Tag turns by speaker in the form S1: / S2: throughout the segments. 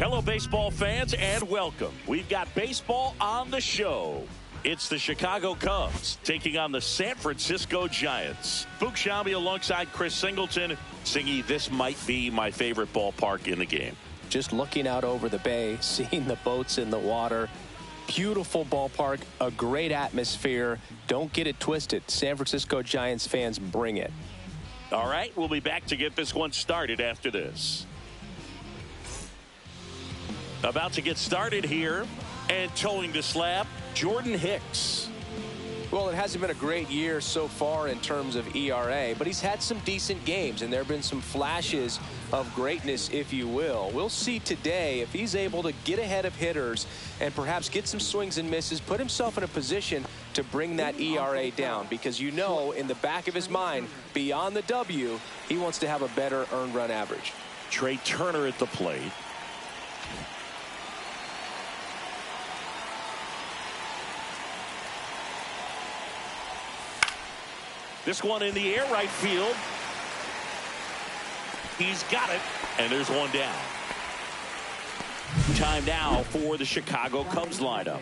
S1: Hello, baseball fans, and welcome. We've got baseball on the show. It's the Chicago Cubs taking on the San Francisco Giants. Fuchs Shambi alongside Chris Singleton. Singy, this might be my favorite ballpark in the game.
S2: Just looking out over the bay, seeing the boats in the water. Beautiful ballpark, a great atmosphere. Don't get it twisted. San Francisco Giants fans, bring it.
S1: All right, we'll be back to get this one started after this. About to get started here, and towing the slab, Jordan Hicks.
S2: Well, it hasn't been a great year so far in terms of ERA, but he's had some decent games, and there have been some flashes of greatness, if you will. We'll see today if he's able to get ahead of hitters and perhaps get some swings and misses, put himself in a position to bring that ERA down, because you know in the back of his mind, beyond the W, he wants to have a better earned run average.
S1: Trey Turner at the plate. This one in the air, right field. He's got it, and there's one down. Time now for the Chicago Cubs lineup.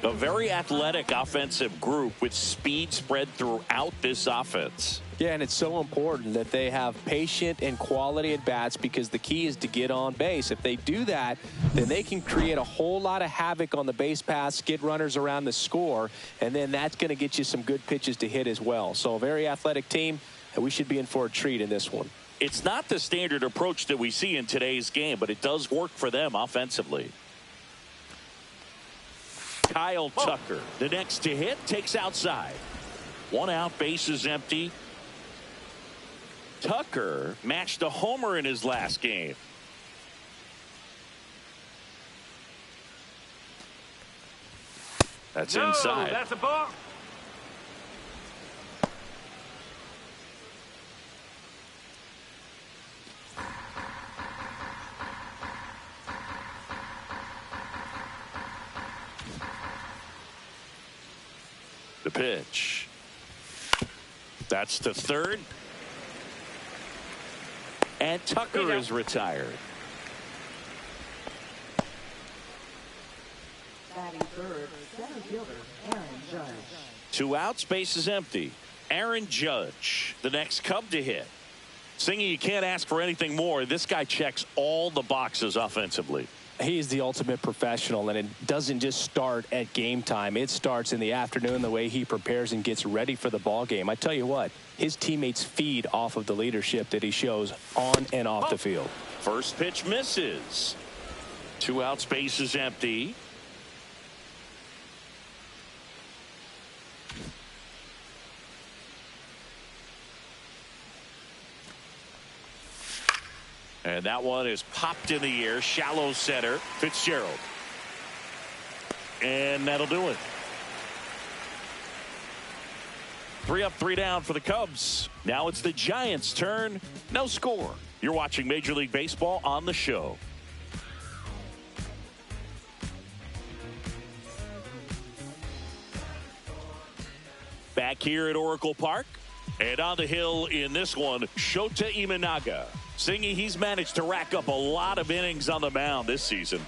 S1: A very athletic offensive group with speed spread throughout this offense.
S2: Yeah, and it's so important that they have patient and quality at bats, because the key is to get on base. If they do that, then they can create a whole lot of havoc on the base paths, get runners around the score, and then that's going to get you some good pitches to hit as well. So a very athletic team, and we should be in for a treat in this one.
S1: It's not the standard approach that we see in today's game, but it does work for them offensively. Kyle Tucker, the next to hit, takes outside. One out, bases empty. Tucker matched a homer in his last game. That's inside.
S3: That's a ball.
S1: The pitch. That's the third. And Tucker is retired.
S4: Batting third, center fielder Aaron Judge.
S1: 2 outs, base is empty. Aaron Judge, the next Cub to hit. Singy, you can't ask for anything more. This guy checks all the boxes offensively.
S2: He is the ultimate professional, and it doesn't just start at game time. It starts in the afternoon, the way he prepares and gets ready for the ball game. I tell you what, his teammates feed off of the leadership that he shows on and off the field.
S1: First pitch misses. 2 outs, base is empty. And that one is popped in the air, shallow center. Fitzgerald. And that'll do it. 3 up, 3 down for the Cubs. Now it's the Giants' turn. No score. You're watching Major League Baseball on the show. Back here at Oracle Park. And on the hill in this one, Shota Imanaga. Singy, he's managed to rack up a lot of innings on the mound this season.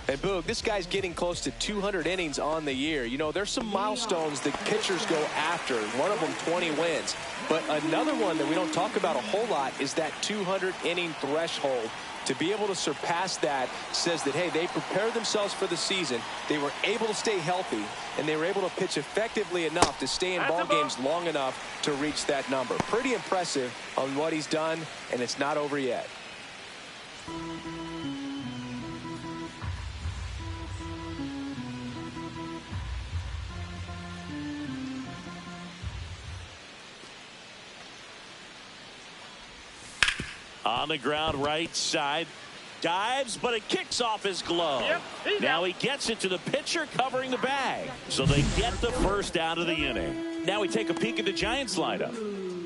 S2: And Boog, this guy's getting close to 200 innings on the year. You know, there's some milestones that pitchers go after. One of them 20 wins. But another one that we don't talk about a whole lot is that 200 inning threshold. To be able to surpass that says that, hey, they prepared themselves for the season. They were able to stay healthy, and they were able to pitch effectively enough to stay in ball games long enough to reach that number. Pretty impressive on what he's done, and it's not over yet.
S1: On the ground, right side. Dives, but it kicks off his glove. Now he gets it to the pitcher covering the bag. So they get the first out of the inning. Now we take a peek at the Giants lineup.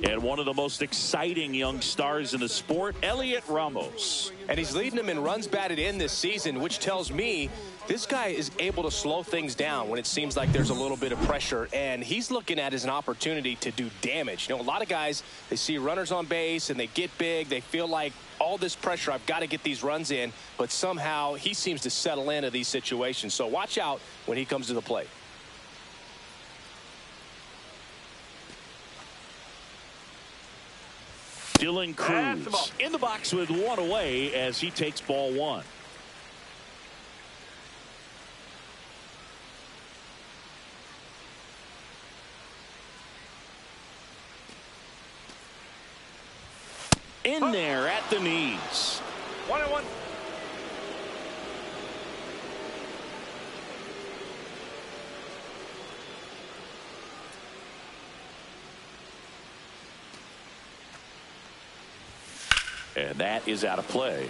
S1: And one of the most exciting young stars in the sport, Elliot Ramos.
S2: And he's leading them in runs batted in this season, which tells me this guy is able to slow things down when it seems like there's a little bit of pressure, and he's looking at it as an opportunity to do damage. You know, a lot of guys, they see runners on base and they get big. They feel like all this pressure, I've got to get these runs in, but somehow he seems to settle into these situations. So watch out when he comes to the plate.
S1: Dylan Cruz in the box with one away as he takes ball one. In there at the knees.
S3: 1-1.
S1: And that is out of play.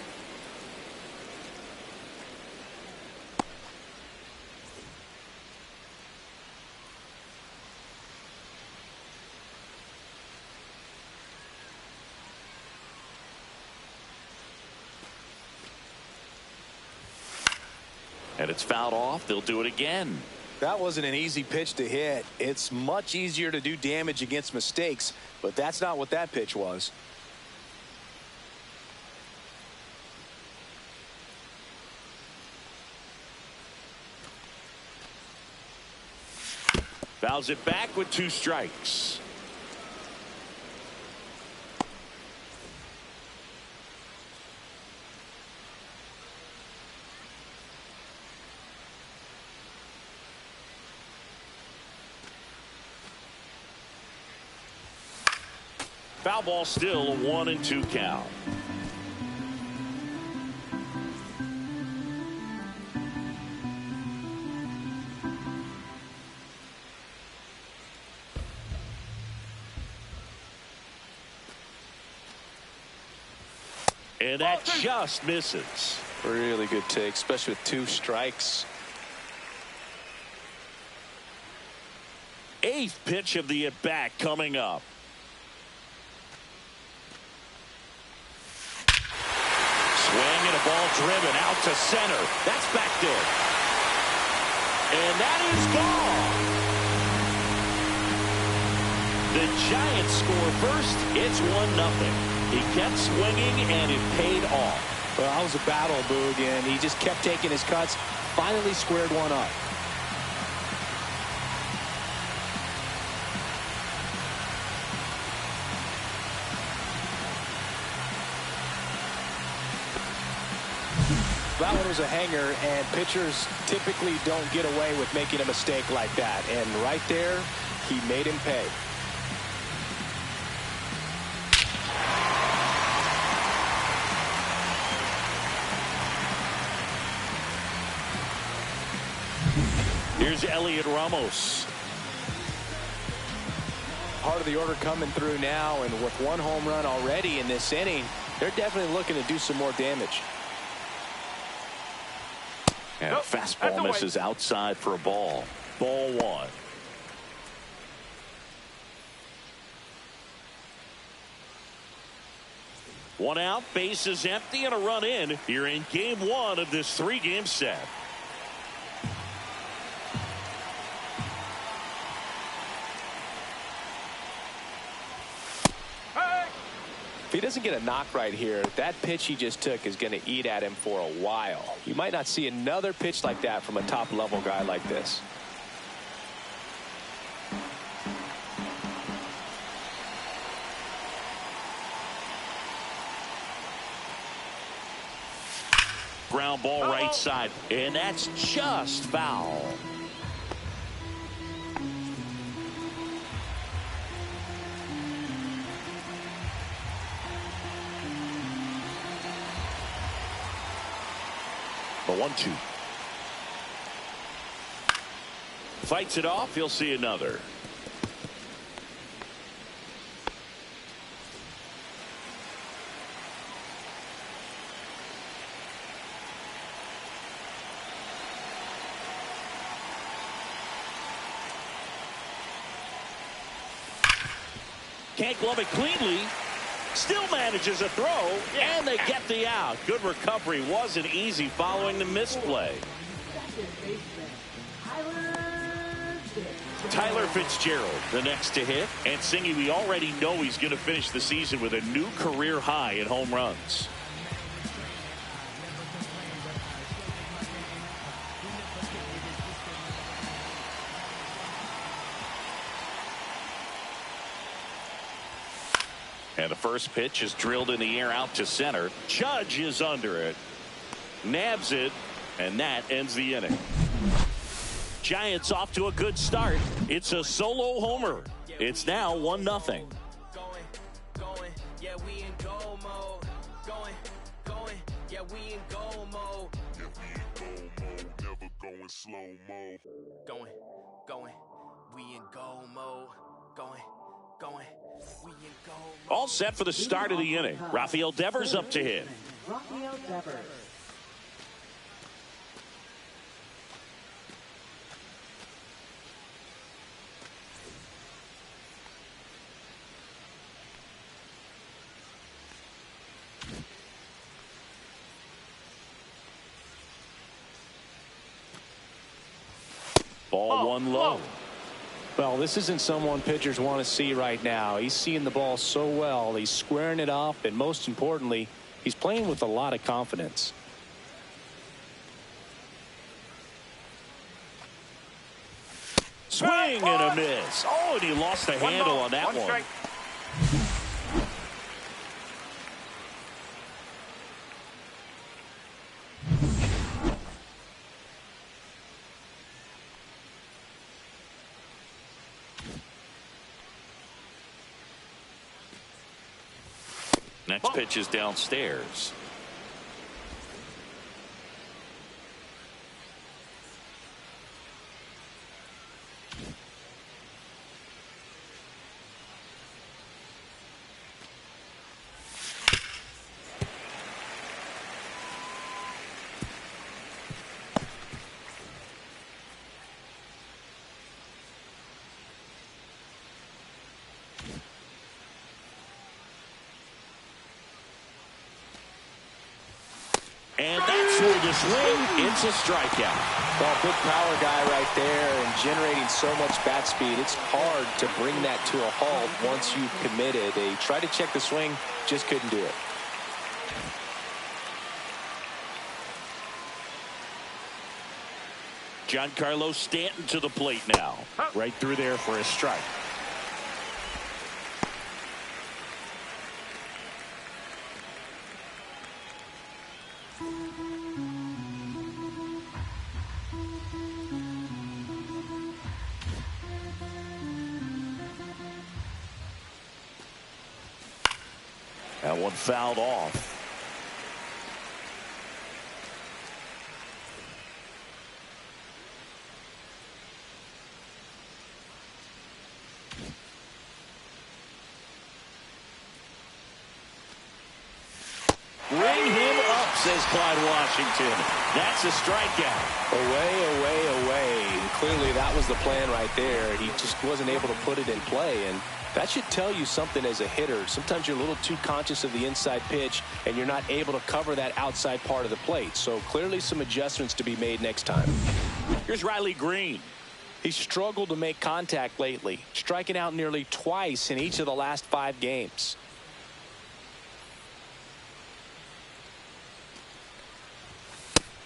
S1: And it's fouled off. They'll do it again.
S5: That wasn't an easy pitch to hit. It's much easier to do damage against mistakes, but that's not what that pitch was.
S1: Fouls it back with 2 strikes. Foul ball, still a 1-2 count. And that just misses.
S2: Really good take, especially with 2 strikes.
S1: 8th pitch of the at-bat coming up. Swing and a ball driven out to center. That's back there. And that is gone. The Giants score first. It's 1-0. He kept swinging, and it paid off.
S5: Well, that was a battle, Boog, and he just kept taking his cuts. Finally squared one up.
S2: That one was a hanger, and pitchers typically don't get away with making a mistake like that. And right there, he made him pay.
S1: Here's Elliot Ramos.
S2: Part of the order coming through now, and with 1 home run already in this inning, they're definitely looking to do some more damage.
S1: And fastball misses outside for a ball. Ball 1. One out, base is empty, and a run in here in game 1 of this 3-game set.
S2: If he doesn't get a knock right here, that pitch he just took is going to eat at him for a while. You might not see another pitch like that from a top-level guy like this.
S1: Ground ball right side, and that's just foul. The 1-2. Fights it off. He'll see another. can't glove it cleanly. Still manages a throw, and they get the out. Good recovery. Wasn't easy following the misplay.
S4: Second baseman,
S1: Tyler Fitzgerald, the next to hit. And Singy, we already know he's going to finish the season with a new career high in home runs. And the first pitch is drilled in the air out to center. Judge is under it. Nabs it, and that ends the inning. Giants off to a good start. It's a solo homer. It's now 1-0.
S3: Yeah, we in go mode. Going, yeah, we in go mode. Never going slow mo. Going, we in go mode. Going, we in go mode.
S1: All set for the start of the inning. Rafael Devers up to hit.
S4: Rafael Devers.
S1: Ball one low.
S2: Well, this isn't someone pitchers want to see right now. He's seeing the ball so well. He's squaring it up, and most importantly, he's playing with a lot of confidence.
S1: Swing and a miss. Oh, and he lost the handle on that one. Next pitch is downstairs. And that's through the swing. It's a strikeout.
S2: Well, big power guy right there and generating so much bat speed. It's hard to bring that to a halt once you've committed. They tried to check the swing, just couldn't do it.
S1: Giancarlo Stanton to the plate now. Right through there for a strike. That one fouled off. Ring him up, says Clyde Washington. That's a strikeout.
S2: Away, away, away. And clearly that was the plan right there. He just wasn't able to put it in play, and that should tell you something as a hitter. Sometimes you're a little too conscious of the inside pitch, and you're not able to cover that outside part of the plate. So clearly some adjustments to be made next time.
S1: Here's Riley Green.
S2: He's struggled to make contact lately, striking out nearly twice in each of the last 5 games.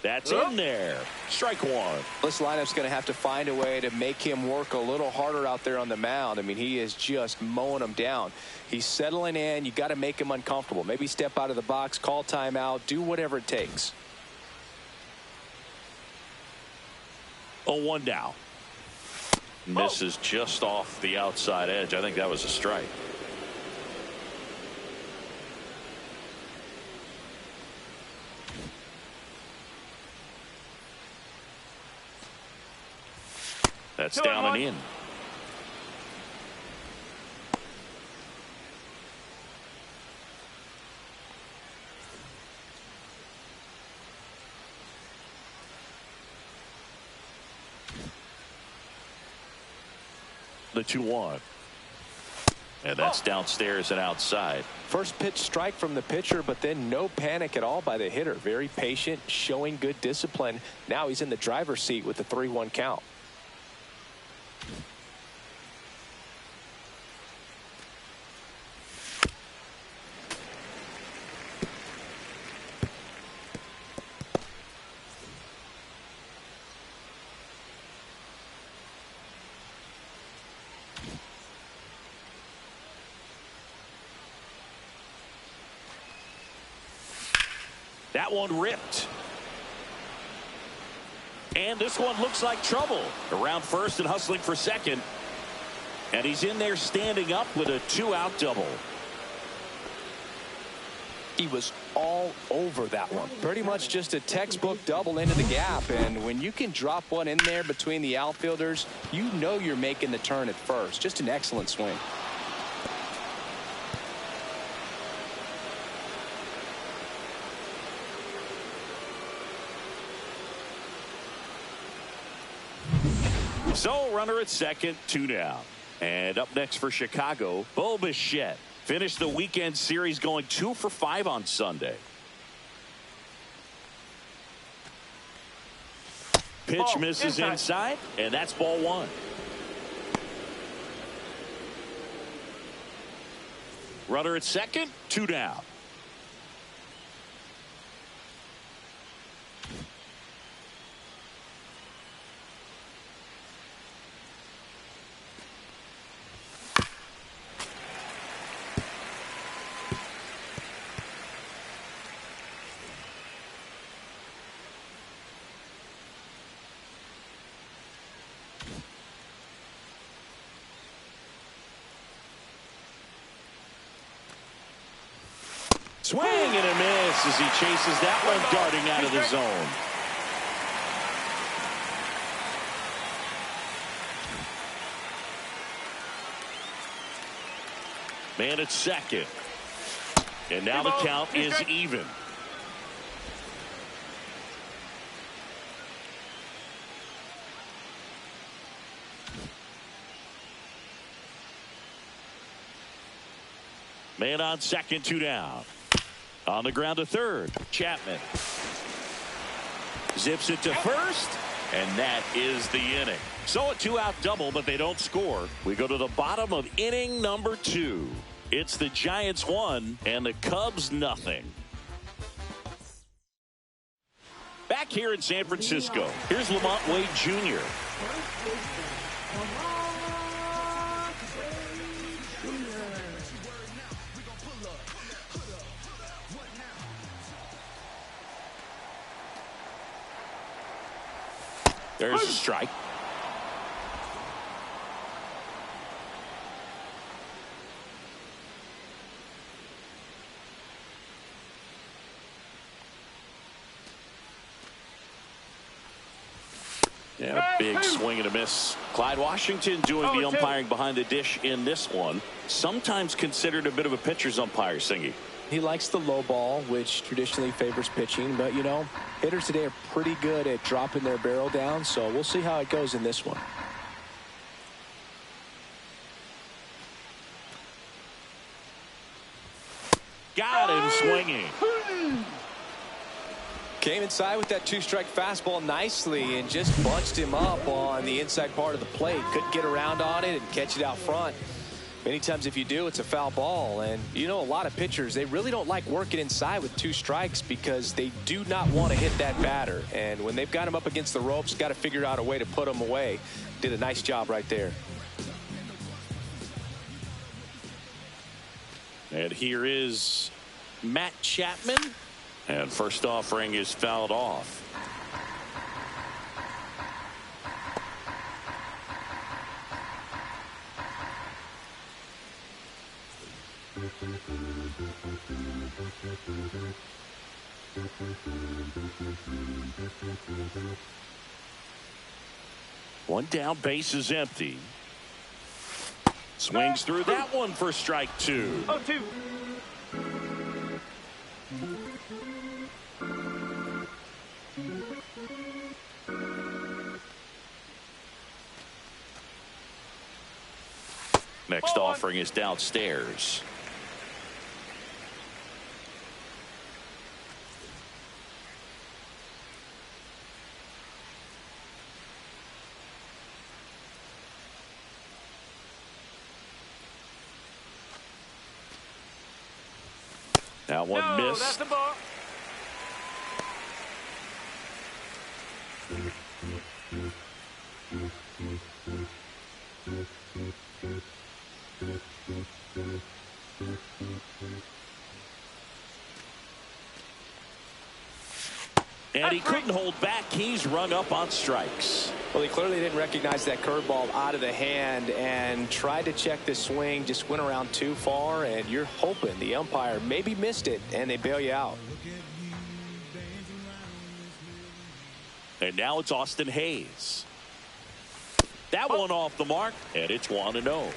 S1: That's in there. Strike one.
S2: This lineup's going to have to find a way to make him work a little harder out there on the mound. I mean, he is just mowing them down. He's settling in. You got to make him uncomfortable. Maybe step out of the box, call timeout, do whatever it takes.
S1: 0-1 now. Misses just off the outside edge. I think that was a strike. That's down and in. The 2-1. And that's downstairs and outside.
S2: First pitch strike from the pitcher, but then no panic at all by the hitter. Very patient, showing good discipline. Now he's in the driver's seat with the 3-1 count.
S1: That one ripped. And this one looks like trouble. Around first and hustling for second. And he's in there standing up with a 2-out double.
S2: He was all over that one. Pretty much just a textbook double into the gap. And when you can drop one in there between the outfielders, you know you're making the turn at first. Just an excellent swing.
S1: So runner at second, 2 down. And up next for Chicago, Bo Bichette. Finished the weekend series going 2 for 5 on Sunday. Pitch misses inside, and that's ball 1. Runner at second, 2 down. Swing and a miss as he chases that one darting out of the zone. Man at second. And now the count is even. Man on second, 2 down. On the ground to third, Chapman. Zips it to first, and that is the inning. So a 2-out double, but they don't score. We go to the bottom of inning number 2. It's the Giants 1 and the Cubs nothing. Back here in San Francisco, here's Lamont Wade Jr. There's a strike. Yeah, big swing and a miss. Clyde Washington doing the umpiring behind the dish in this one. Sometimes considered a bit of a pitcher's umpire, Singy.
S2: He likes the low ball, which traditionally favors pitching. But, you know, hitters today are pretty good at dropping their barrel down. So we'll see how it goes in this one.
S1: Got him swinging.
S2: Came inside with that 2-strike fastball nicely and just bunched him up on the inside part of the plate. Couldn't get around on it and catch it out front. Many times if you do, it's a foul ball. And, you know, a lot of pitchers, they really don't like working inside with 2 strikes because they do not want to hit that batter. And when they've got him up against the ropes, got to figure out a way to put him away. Did a nice job right there.
S1: And here is Matt Chapman. And first offering is fouled off. One down, base is empty. Swings through that one for strike 2.
S3: 0-2.
S1: Next offering is downstairs. That one missed.
S3: That's the ball.
S1: And he couldn't hold back. He's rung up on strikes.
S2: Well, he clearly didn't recognize that curveball out of the hand and tried to check the swing, just went around too far, and you're hoping the umpire maybe missed it and they bail you out.
S1: And now it's Austin Hayes. That one off the mark, and it's 1-0.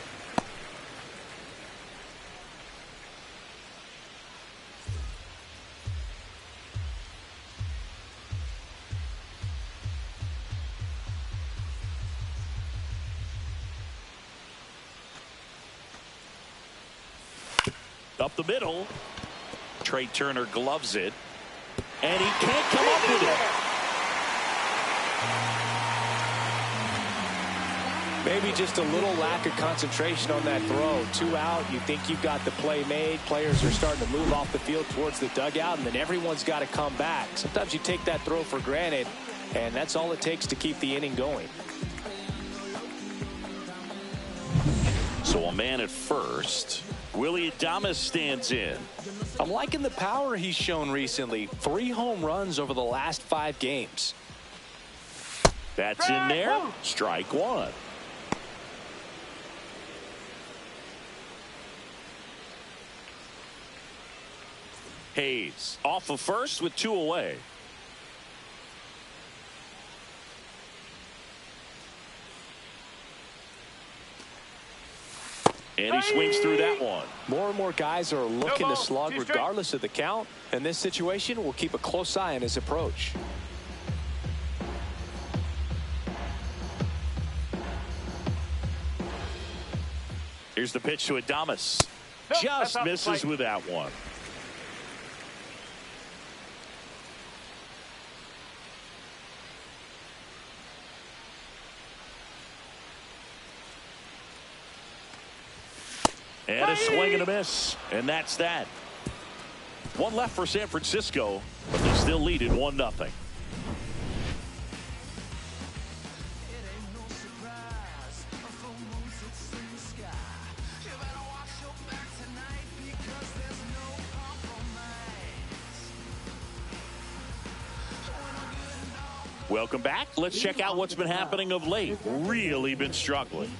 S1: Up the middle. Trey Turner gloves it. And he can't come up with it.
S2: Maybe just a little lack of concentration on that throw. 2 out. You think you've got the play made. Players are starting to move off the field towards the dugout, and then everyone's got to come back. Sometimes you take that throw for granted, and that's all it takes to keep the inning going.
S1: So a man at first. Willie Adames stands in.
S2: I'm liking the power he's shown recently. 3 home runs over the last 5 games.
S1: That's in there. Strike one. Hayes off of first with 2 away. And he swings through that one.
S2: More and more guys are looking to slug regardless of the count. In this situation, we'll keep a close eye on his approach.
S1: Here's the pitch to Adames. Just misses with that one. And a swing and a miss. And that's that. 1 left for San Francisco, but they still lead it 1-0. Welcome back. Let's check out what's been happening of late. Really been struggling.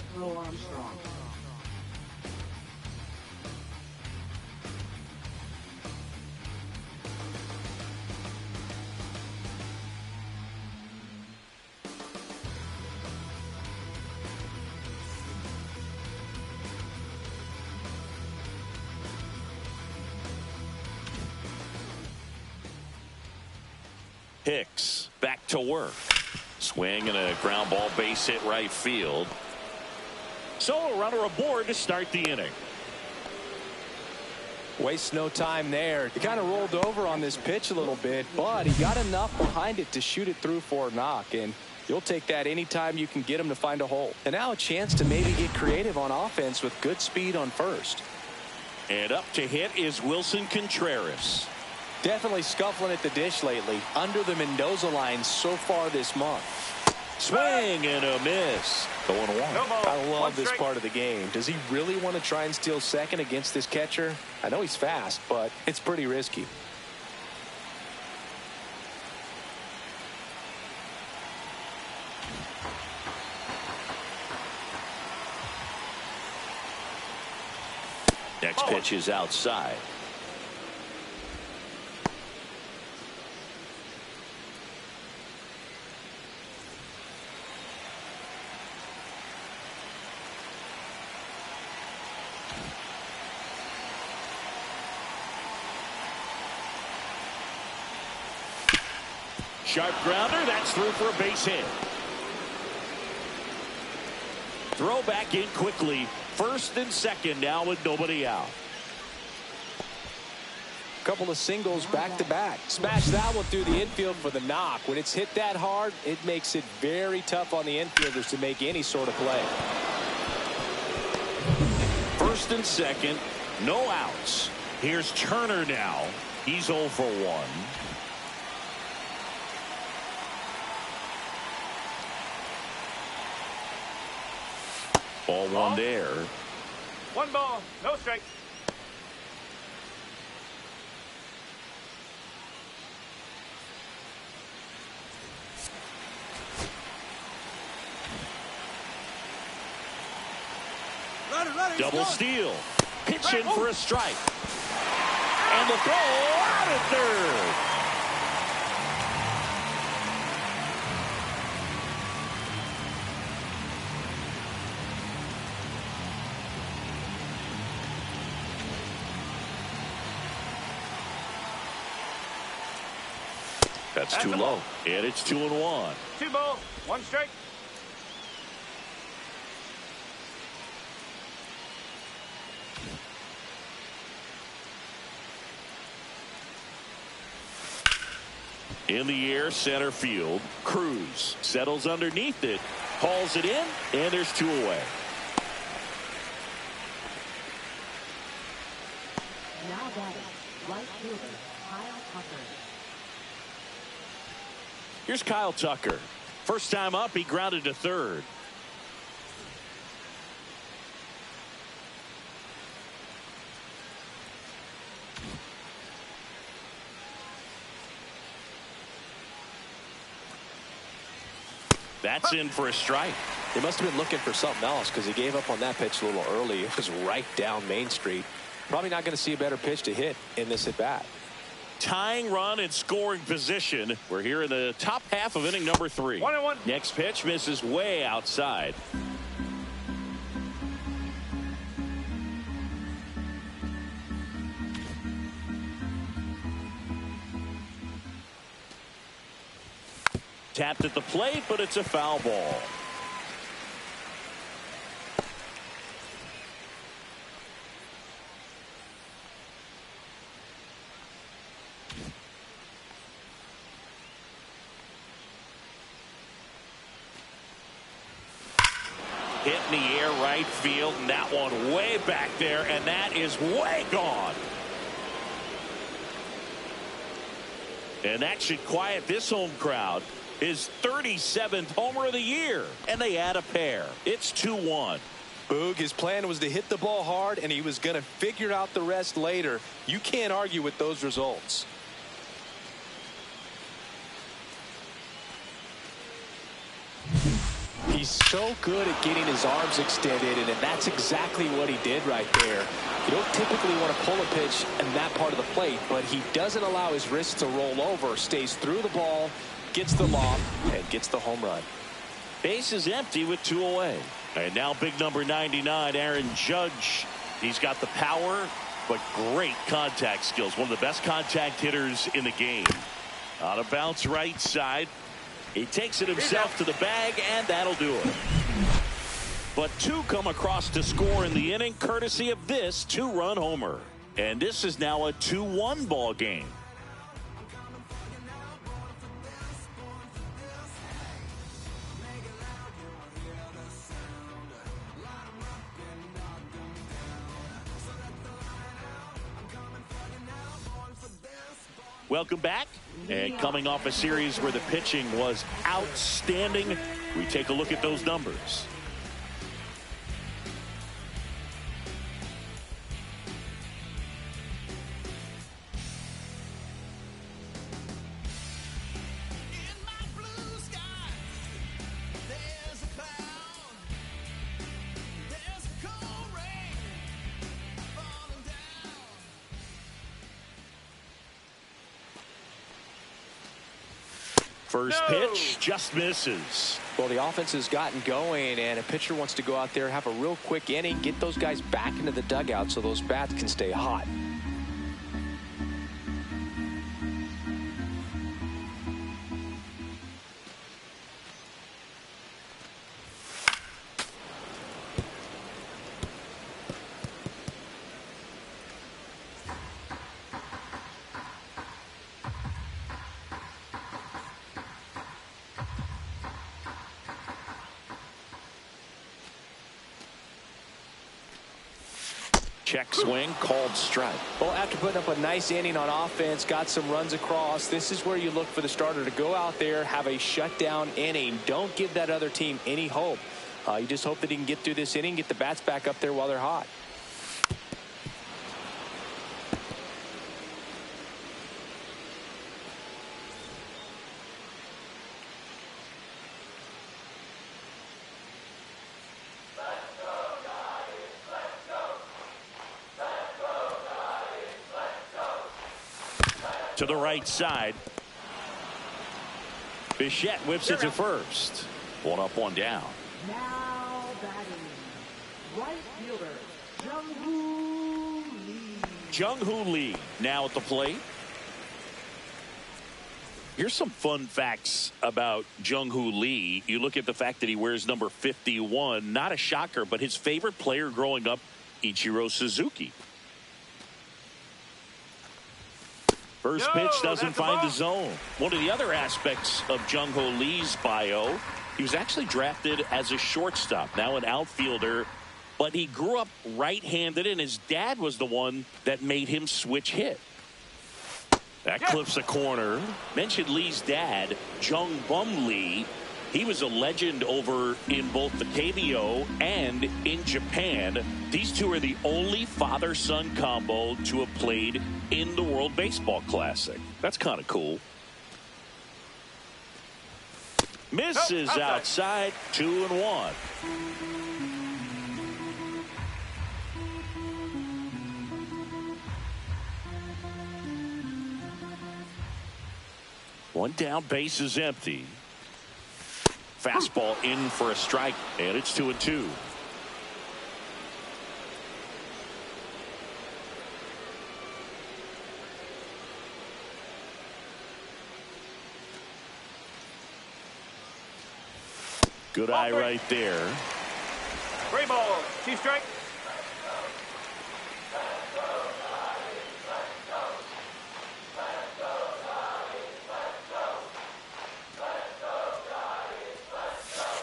S1: Hicks back to work. Swing and a ground ball, base hit right field. So a runner aboard to start the inning.
S2: Wastes no time there. He kind of rolled over on this pitch a little bit, but he got enough behind it to shoot it through for a knock, and you'll take that anytime you can get him to find a hole. And now a chance to maybe get creative on offense with good speed on first.
S1: And up to hit is Wilson Contreras.
S2: Definitely scuffling at the dish lately. Under the Mendoza line so far this month.
S1: Swing and a miss. Going 1.
S2: I love this part of the game. Does he really want to try and steal second against this catcher? I know he's fast, but it's pretty risky.
S1: Next pitch is outside. Sharp grounder. That's through for a base hit. throw back in quickly. First and second now with nobody out.
S2: Couple of singles back to back. Smash that one through the infield for the knock. When it's hit that hard, it makes it very tough on the infielders to make any sort of play.
S1: First and second, no outs. Here's Turner now. He's 0 for 1. Ball one there.
S6: 1 ball, no strike.
S1: Double steal. Pitch in for a strike. And the throw out at third. That's too low. And it's 2-1.
S6: 2 balls, 1 strike.
S1: In the air, center field. Cruz settles underneath it, hauls it in, and there's 2 away.
S4: Now batting, right fielder, Kyle Tucker.
S1: Here's Kyle Tucker. First time up, he grounded to third. That's in for a strike.
S2: They must have been looking for something else because he gave up on that pitch a little early. It was right down Main Street. Probably not going to see a better pitch to hit in this at bat.
S1: Tying run in scoring position. We're here in the top half of inning number 3.
S6: 1-1.
S1: Next pitch misses way outside. Tapped at the plate, but it's a foul ball. Hit in the air right field, and that one way back there, and that is way gone. And that should quiet this home crowd. His 37th homer of the year, and they add a pair. It's 2-1.
S2: Boog, his plan was to hit the ball hard, and he was going to figure out the rest later. You can't argue with those results. He's so good at getting his arms extended, and that's exactly what he did right there. You don't typically want to pull a pitch in that part of the plate, but he doesn't allow his wrists to roll over, stays through the ball, gets the lob, and gets the home run.
S1: Base is empty with 2 away. And now big number 99, Aaron Judge. He's got the power, but great contact skills. One of the best contact hitters in the game. On a bounce right side. He takes it himself to the bag, and that'll do it. But 2 come across to score in the inning, courtesy of this 2-run homer. And this is now a 2-1 ball game. Welcome back. And coming off a series where the pitching was outstanding, we take a look at those numbers. First pitch just misses.
S2: Well, the offense has gotten going, and a pitcher wants to go out there, have a real quick inning, get those guys back into the dugout so those bats can stay hot.
S1: Check swing, called strike.
S2: Well, after putting up a nice inning on offense, got some runs across, this is where you look for the starter to go out there, have a shutdown inning. Don't give that other team any hope. You just hope that he can get through this inning, get the bats back up there while they're hot.
S1: To the right side. Bichette whips it to first. 1 up, 1 down.
S4: Now batting, right fielder, Jung-Hoo Lee.
S1: Jung-Hoo Lee now at the plate. Here's some fun facts about Jung-Hoo Lee. You look at the fact that he wears number 51. Not a shocker, but his favorite player growing up, Ichiro Suzuki. First pitch doesn't find the zone. One of the other aspects of Jung-Hoo Lee's bio, he was actually drafted as a shortstop, now an outfielder, but he grew up right-handed, and his dad was the one that made him switch hit. That clips a corner. Mentioned Lee's dad, Jung Bum Lee. He was a legend over in both the KBO and in Japan. These two are the only father-son combo to have played in the World Baseball Classic. That's kind of cool. Misses outside, 2-1. One down, base is empty. Fastball in for a strike, and it's 2-2. Good eye right there.
S6: 3 ball, 2 strike.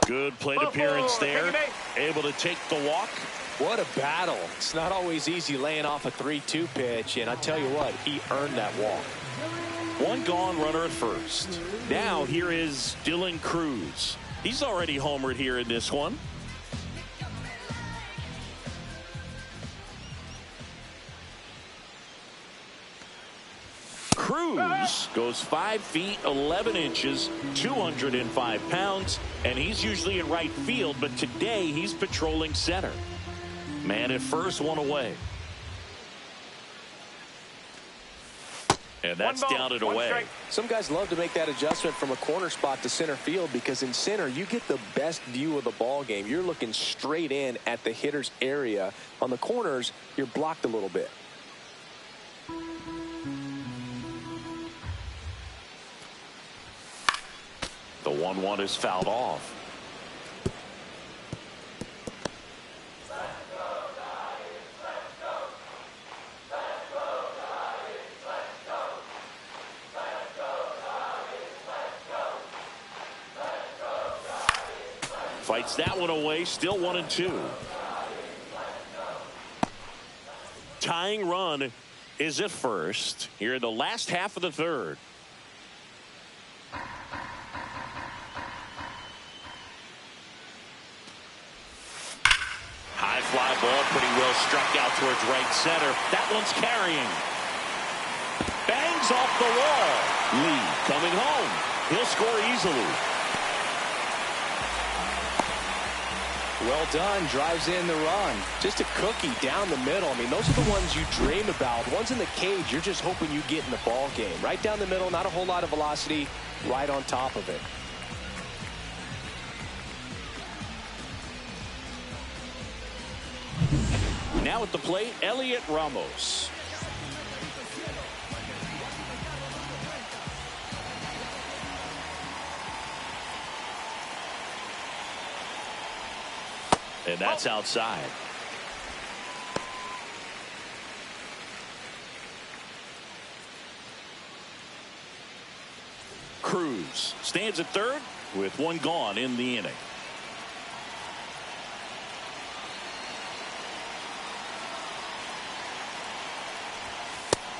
S1: Good plate appearance there. Able to take the walk.
S2: What a battle. It's not always easy laying off a 3-2 pitch, and I tell you what, he earned that walk.
S1: 1 gone, runner at first. Now here is Dylan Cruz. He's already homered here in this one. Cruz goes 5 feet 11 inches, 205 pounds, and he's usually in right field, but today he's patrolling center. Man at first, 1 away. And that's down and away.
S2: Some guys love to make that adjustment from a corner spot to center field, because in center you get the best view of the ball game. You're looking straight in at the hitter's area. On the corners, you're blocked a little bit.
S1: The 1-1 is fouled off. Fights that one away, still 1-2. Tying run is at first here in the last half of the third. High fly ball, pretty well struck out towards right center. That one's carrying. Bangs off the wall. Lee coming home. He'll score easily.
S2: Well done. Drives in the run. Just a cookie down the middle. I mean, those are the ones you dream about. Ones in the cage, you're just hoping you get in the ball game. Right down the middle, not a whole lot of velocity, right on top of it.
S1: Now at the plate, Elliot Ramos. And that's outside. Cruz stands at third with 1 gone in the inning.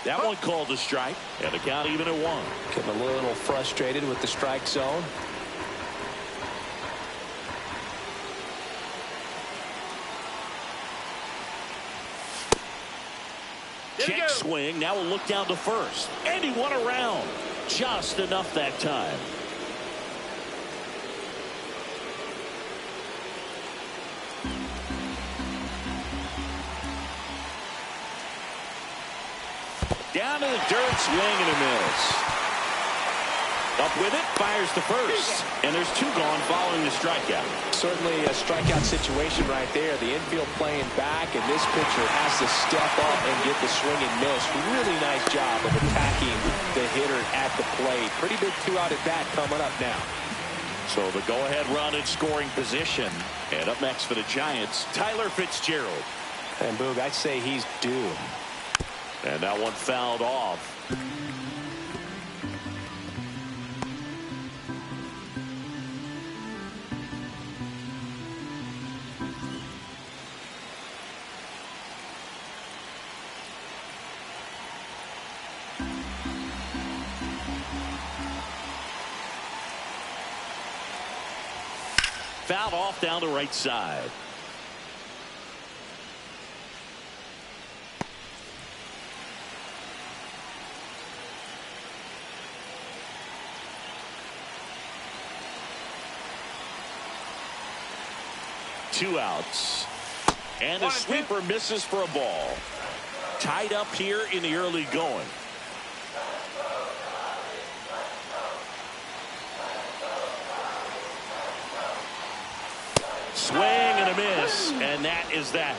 S1: That one called a strike, and the count even at 1.
S2: Getting a little frustrated with the strike zone.
S1: Check swing. Now we'll look down to first. And he won around. Just enough that time. Down to the dirt, swing and a miss. Up with it, fires to first. And there's 2 gone following the strikeout.
S2: Certainly a strikeout situation right there. The infield playing back, and this pitcher has to step up and get the swing and miss. Really nice job of attacking the hitter at the plate. Pretty big 2-out at bat coming up now.
S1: So the go-ahead run in scoring position. And up next for the Giants, Tyler Fitzgerald.
S2: And Boog, I'd say he's due.
S1: And that one fouled off. Fouled off down the right side. Two outs. And the sweeper misses for a ball. Tied up here in the early going. Swing and a miss, and that is that.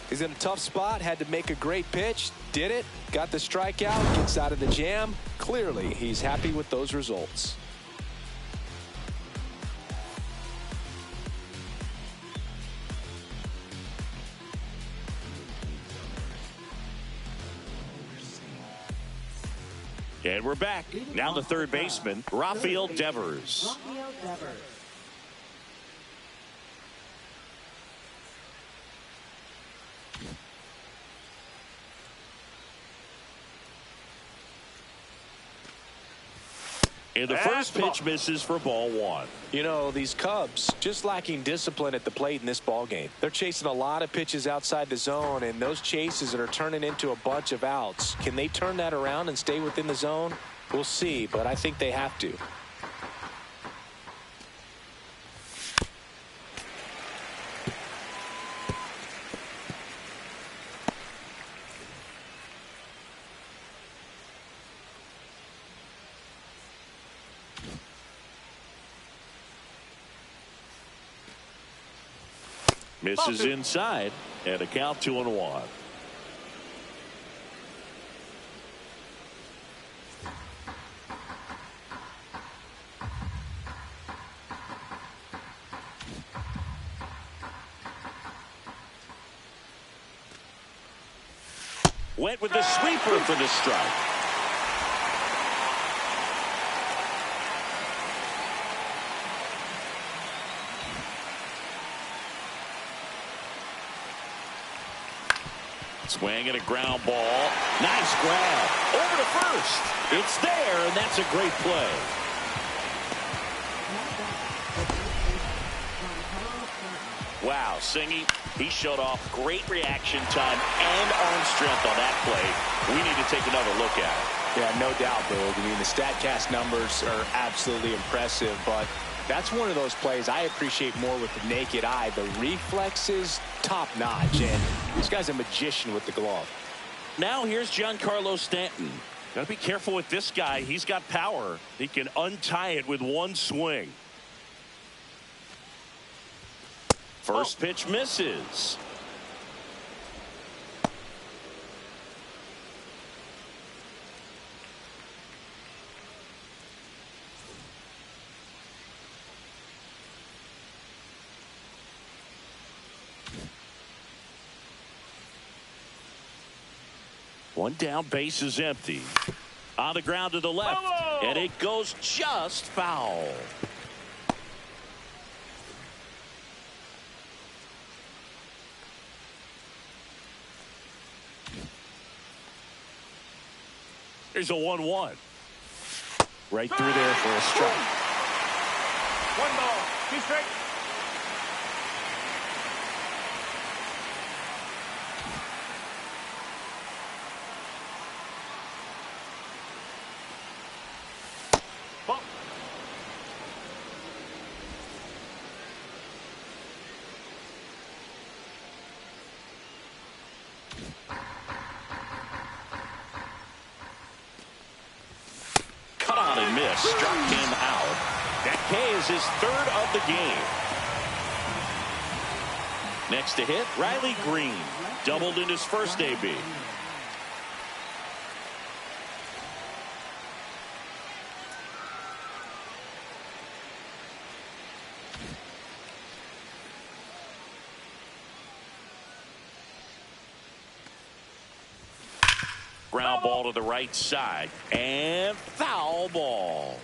S2: He's in a tough spot, had to make a great pitch, did it, got the strikeout, gets out of the jam. Clearly, he's happy with those results.
S1: And we're back. Now the third baseman, Rafael Devers. And the first pitch misses for ball 1.
S2: You know, these Cubs just lacking discipline at the plate in this ball game. They're chasing a lot of pitches outside the zone, and those chases that are turning into a bunch of outs. Can they turn that around and stay within the zone? We'll see, but I think they have to.
S1: Misses inside, and a count 2-1. Went with the sweeper for the strike. Swing and a ground ball. Nice grab. Over to first. It's there, and that's a great play. Wow, Singy, he showed off great reaction time and arm strength on that play. We need to take another look at it.
S2: Yeah, no doubt, Boog. I mean, the StatCast numbers are absolutely impressive, but that's one of those plays I appreciate more with the naked eye. The reflexes, top-notch, and this guy's a magician with the glove.
S1: Now here's Giancarlo Stanton. Got to be careful with this guy. He's got power. He can untie it with one swing. First pitch misses. One down, base is empty. On the ground to the left, and it goes just foul. There's a 1-1. Right through there for a strike.
S6: 1 ball, 2 strikes. Ball.
S1: Cut on and miss. Struck him out. That K is his 3rd of the game. Next to hit, Riley Green. Doubled in his first AB. Ground ball to the right side. And foul ball.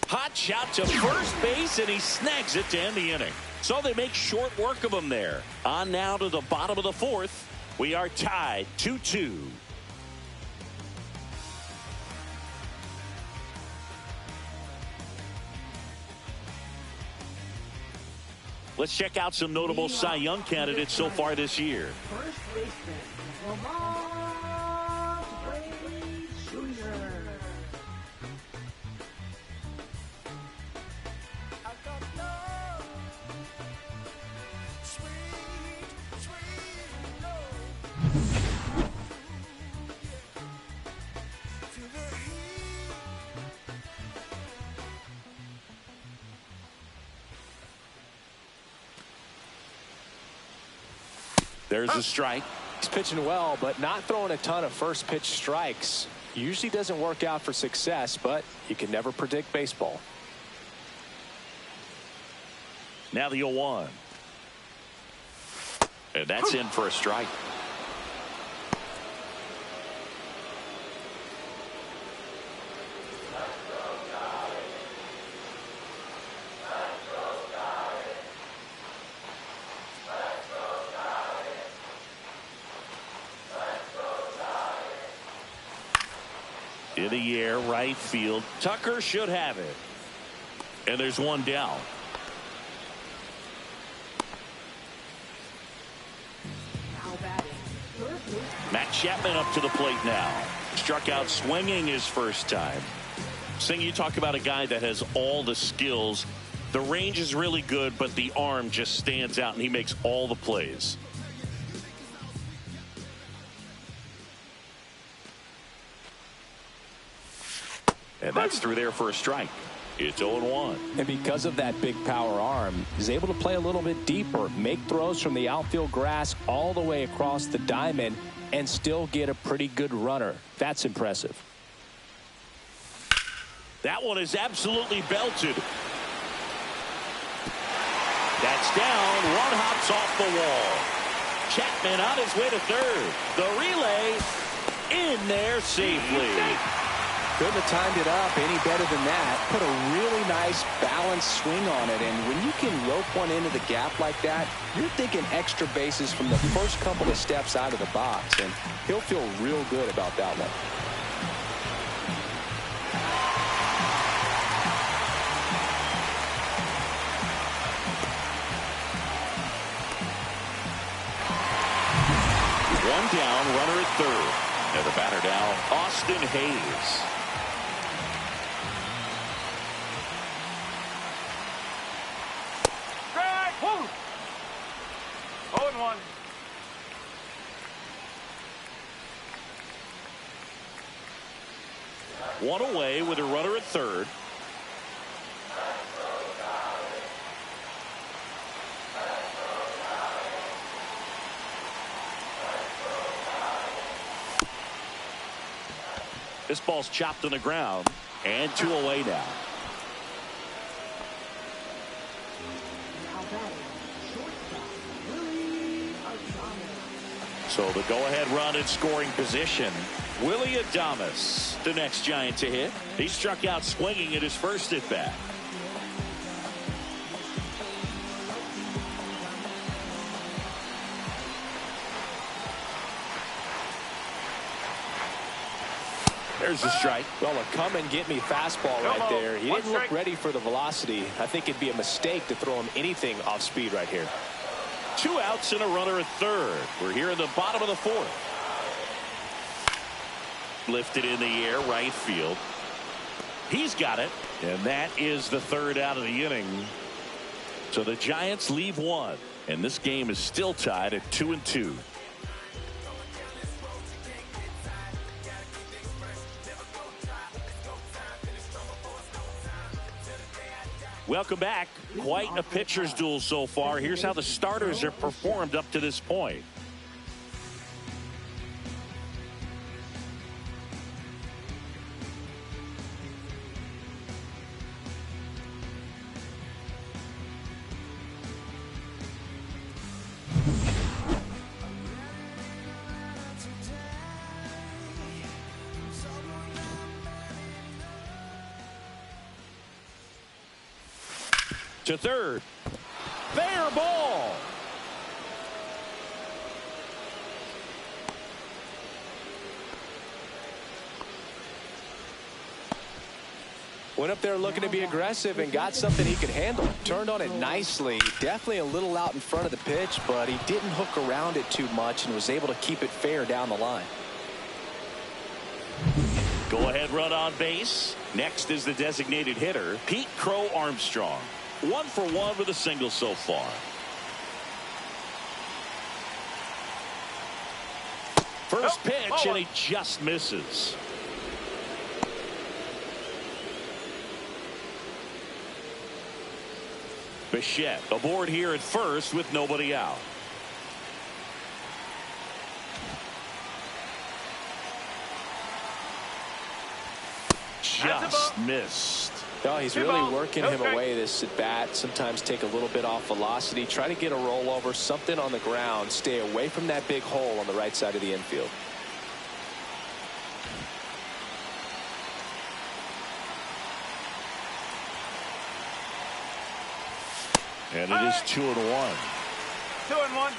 S1: Hot shot to first base, and he snags it to end the inning. So they make short work of him there. On now to the bottom of the 4th. We are tied 2-2. Let's check out some notable Cy Young candidates so far this year.
S4: First baseman, Lamar Brady Jr.
S1: There's a strike.
S2: He's pitching well, but not throwing a ton of first pitch strikes. Usually doesn't work out for success, but you can never predict baseball.
S1: Now the 0-1. And that's in for a strike. In the air, right field. Tucker should have it. And there's one down.
S4: Now batting, third baseman.
S1: Matt Chapman up to the plate now. Struck out swinging his first time. Sing, you talk about a guy that has all the skills. The range is really good, but the arm just stands out, and he makes all the plays. And that's through there for a strike. It's 0-1.
S2: And because of that big power arm, he's able to play a little bit deeper, make throws from the outfield grass all the way across the diamond, and still get a pretty good runner. That's impressive.
S1: That one is absolutely belted. That's down. One hops off the wall. Chapman on his way to third. The relay in there safely.
S2: Couldn't have timed it up any better than that. Put a really nice balanced swing on it, and when you can rope one into the gap like that, you're thinking extra bases from the first couple of steps out of the box, and he'll feel real good about that one.
S1: One down, runner at third. And the batter now, Austin Hayes.
S6: Strike! Woo! 0-1.
S1: One away with a runner at third. This ball's chopped on the ground, and 2 away now.
S4: Now batting, shortstop, Willie Adames.
S1: So the go-ahead run in scoring position. Willie Adames, the next Giant to hit. He struck out swinging at his first at bat. There's the strike.
S2: Well, a come and get me fastball right there. He didn't look ready for the velocity. I think it'd be a mistake to throw him anything off speed right here.
S1: 2 outs and a runner at third. We're here in the bottom of the fourth. Lifted in the air, right field. He's got it. And that is the third out of the inning. So the Giants leave one. And this game is still tied at 2-2. Welcome back. Quite a pitcher's duel so far. Here's how the starters have performed up to this point. To third. Fair ball.
S2: Went up there looking to be aggressive and got something he could handle. Turned on it nicely. Definitely a little out in front of the pitch, but he didn't hook around it too much and was able to keep it fair down the line.
S1: Go ahead run on base. Next is the designated hitter, Pete Crow Armstrong. 1 for 1 with a single so far. First pitch, and he just misses. Bichette aboard here at first with nobody out. Just missed.
S2: No, he's really working him away this at bat. Sometimes take a little bit off velocity. Try to get a rollover, something on the ground. Stay away from that big hole on the right side of the infield.
S1: And it is 2-1.
S6: 2-1.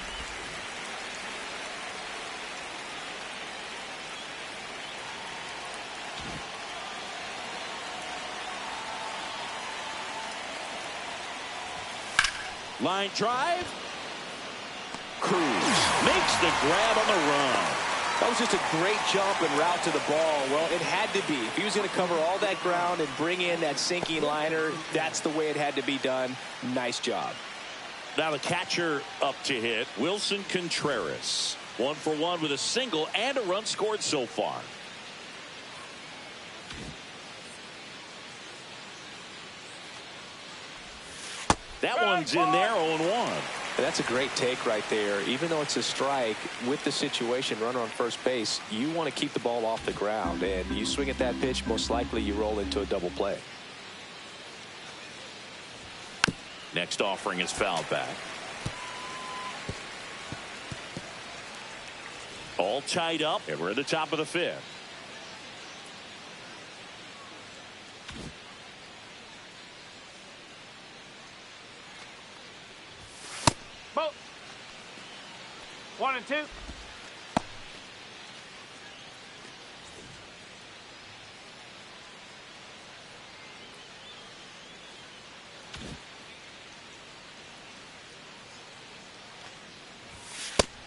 S1: Line drive. Cruz makes the grab on the run.
S2: That was just a great jump and route to the ball. Well, it had to be. If he was going to cover all that ground and bring in that sinking liner, that's the way it had to be done. Nice job.
S1: Now the catcher up to hit, Wilson Contreras. 1 for 1 with a single and a run scored so far. That one's in there, 0-1.
S2: That's a great take right there. Even though it's a strike, with the situation, runner on first base, you want to keep the ball off the ground. And you swing at that pitch, most likely you roll into a double play.
S1: Next offering is fouled back. All tied up, and we're at the top of the fifth.
S6: Ball. 1 and 2.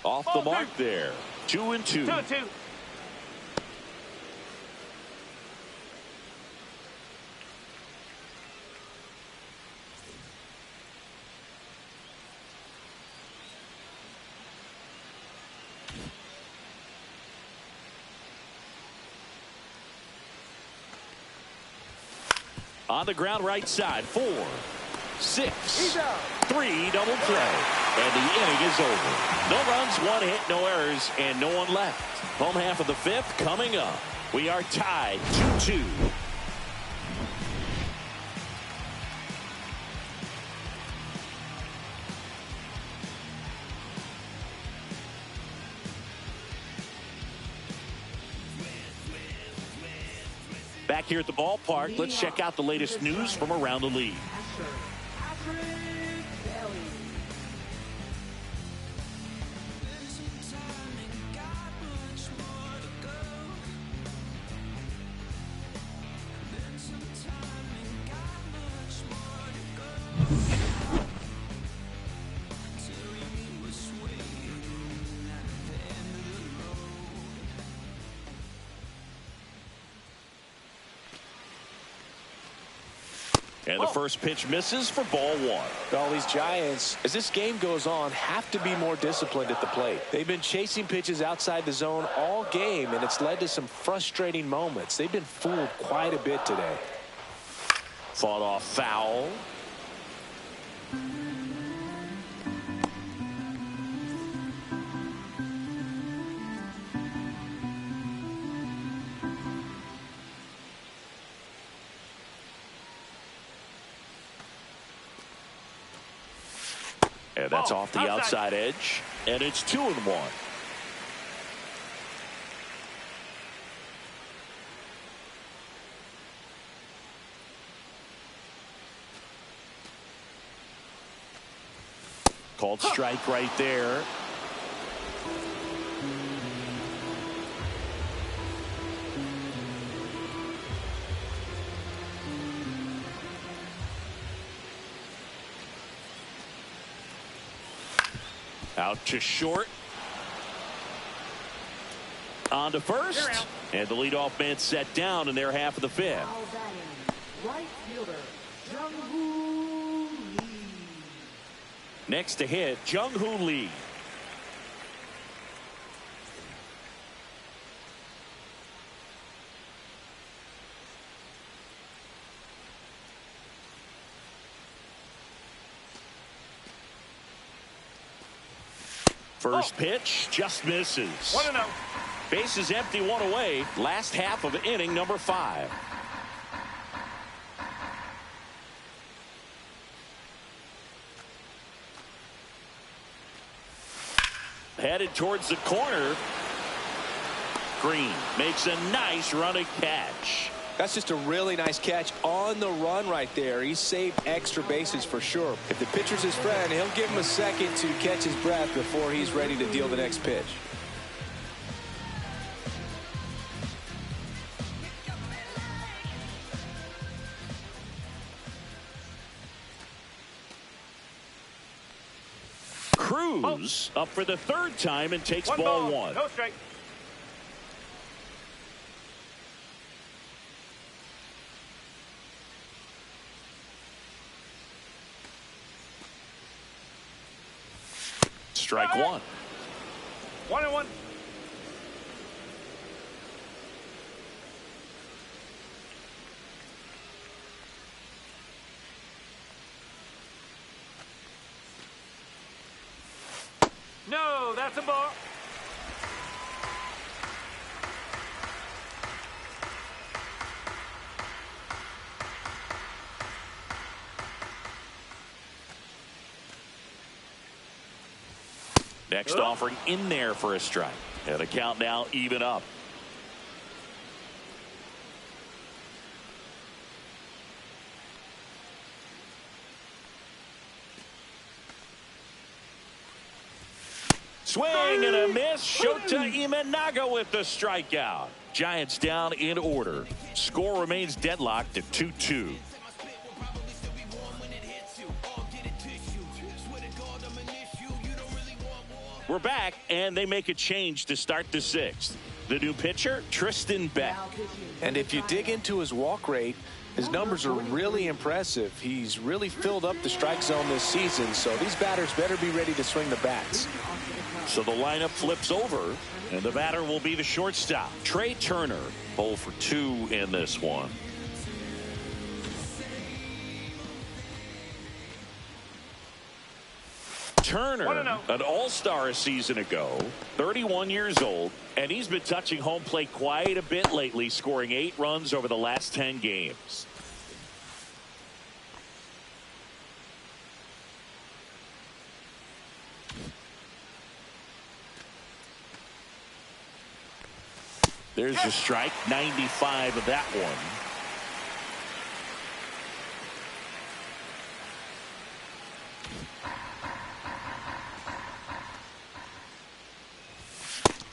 S1: Off the mark there. 2 and 2.
S6: 2 and 2.
S1: On the ground right side. 4, 6, 3 double play. And the inning is over. No runs, 1 hit, no errors, and no one left. Home half of the fifth coming up. We are tied 2-2. Back here at the ballpark, let's check out the latest news from around the league. And the first pitch misses for ball one.
S2: All these Giants, as this game goes on, have to be more disciplined at the plate. They've been chasing pitches outside the zone all game, and it's led to some frustrating moments. They've been fooled quite a bit today.
S1: Fought off foul. And that's off the outside edge. And it's 2-1. Called strike right there. Out to short. On to first. And the leadoff man set down in their half of the fifth.
S4: Right fielder, Jung-Hoo Lee.
S1: Next to hit, Jung-Hoo Lee. First pitch just misses.
S6: 1-0.
S1: Bases empty, one away. Last half of inning number 5. Headed towards the corner. Green makes a nice running catch.
S2: That's just a really nice catch on the run right there. He saved extra bases for sure. If the pitcher's his friend, he'll give him a second to catch his breath before he's ready to deal the next pitch.
S1: Cruz up for the third time and takes
S6: One
S1: ball
S6: ball,
S1: one.
S6: no strike.
S1: Strike one.
S6: 1-1. No, that's a ball.
S1: Next offering in there for a strike. And the count now even up. Swing and a miss. Shota Imanaga with the strikeout. Giants down in order. Score remains deadlocked at 2-2. We're back, and they make a change to start the 6th. The new pitcher, Tristan Beck.
S2: And if you dig into his walk rate, his numbers are really impressive. He's really filled up the strike zone this season, so these batters better be ready to swing the bats.
S1: So the lineup flips over, and the batter will be the shortstop, Trey Turner. 0 for 2 in this one. Turner, an all-star a season ago, 31 years old, and he's been touching home plate quite a bit lately, scoring 8 runs over the last 10 games. There's a strike, 95 of that one.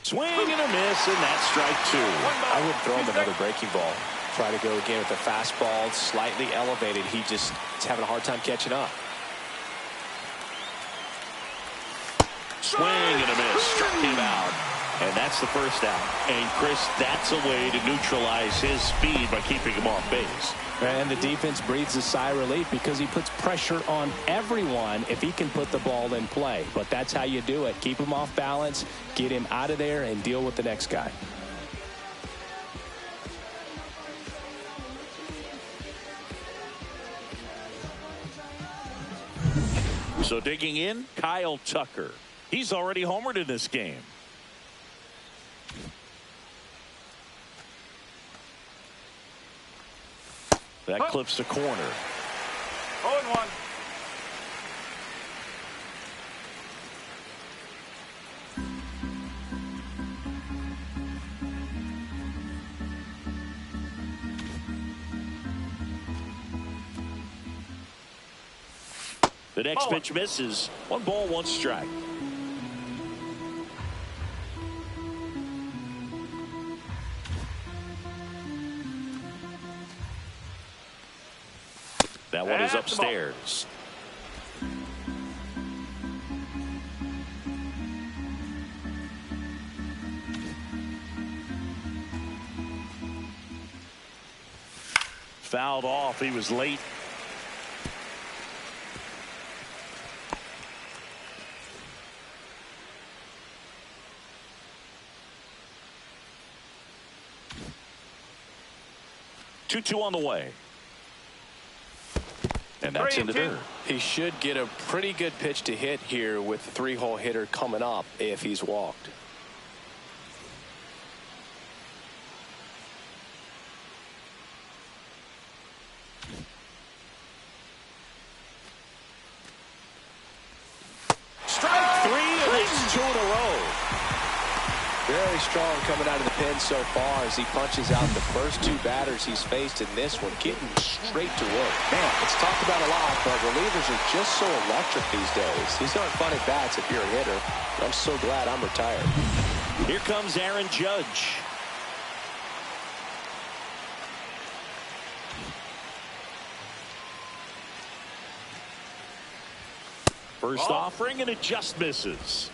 S1: Swing and a miss, and that's strike two.
S2: I would throw him another breaking ball. Try to go again with the fastball, slightly elevated. He just is having a hard time catching up.
S1: Swing and a miss, struck him out. And that's the first out. And, Chris, that's a way to neutralize his speed by keeping him off base.
S7: And the defense breathes a sigh of relief because he puts pressure on everyone if he can put the ball in play. But that's how you do it. Keep him off balance, get him out of there, and deal with the next guy.
S1: So digging in, Kyle Tucker. He's already homered in this game. That clips the corner.
S6: 0-1.
S1: The next pitch misses. 1 ball, 1 strike. That one is upstairs. Fouled off. He was late. Two on the way. And that's in the dirt.
S2: He should get a pretty good pitch to hit here with the 3-hole hitter coming up if he's walked.
S1: Strike 3, and that's 2 in a row.
S2: Very strong coming out of the pen so far as he punches out the first 2 batters he's faced in this one, getting straight to work. Man, it's talked about a lot, but relievers are just so electric these days. These aren't funny bats if you're a hitter. I'm so glad I'm retired.
S1: Here comes Aaron Judge. First offering, and it just misses.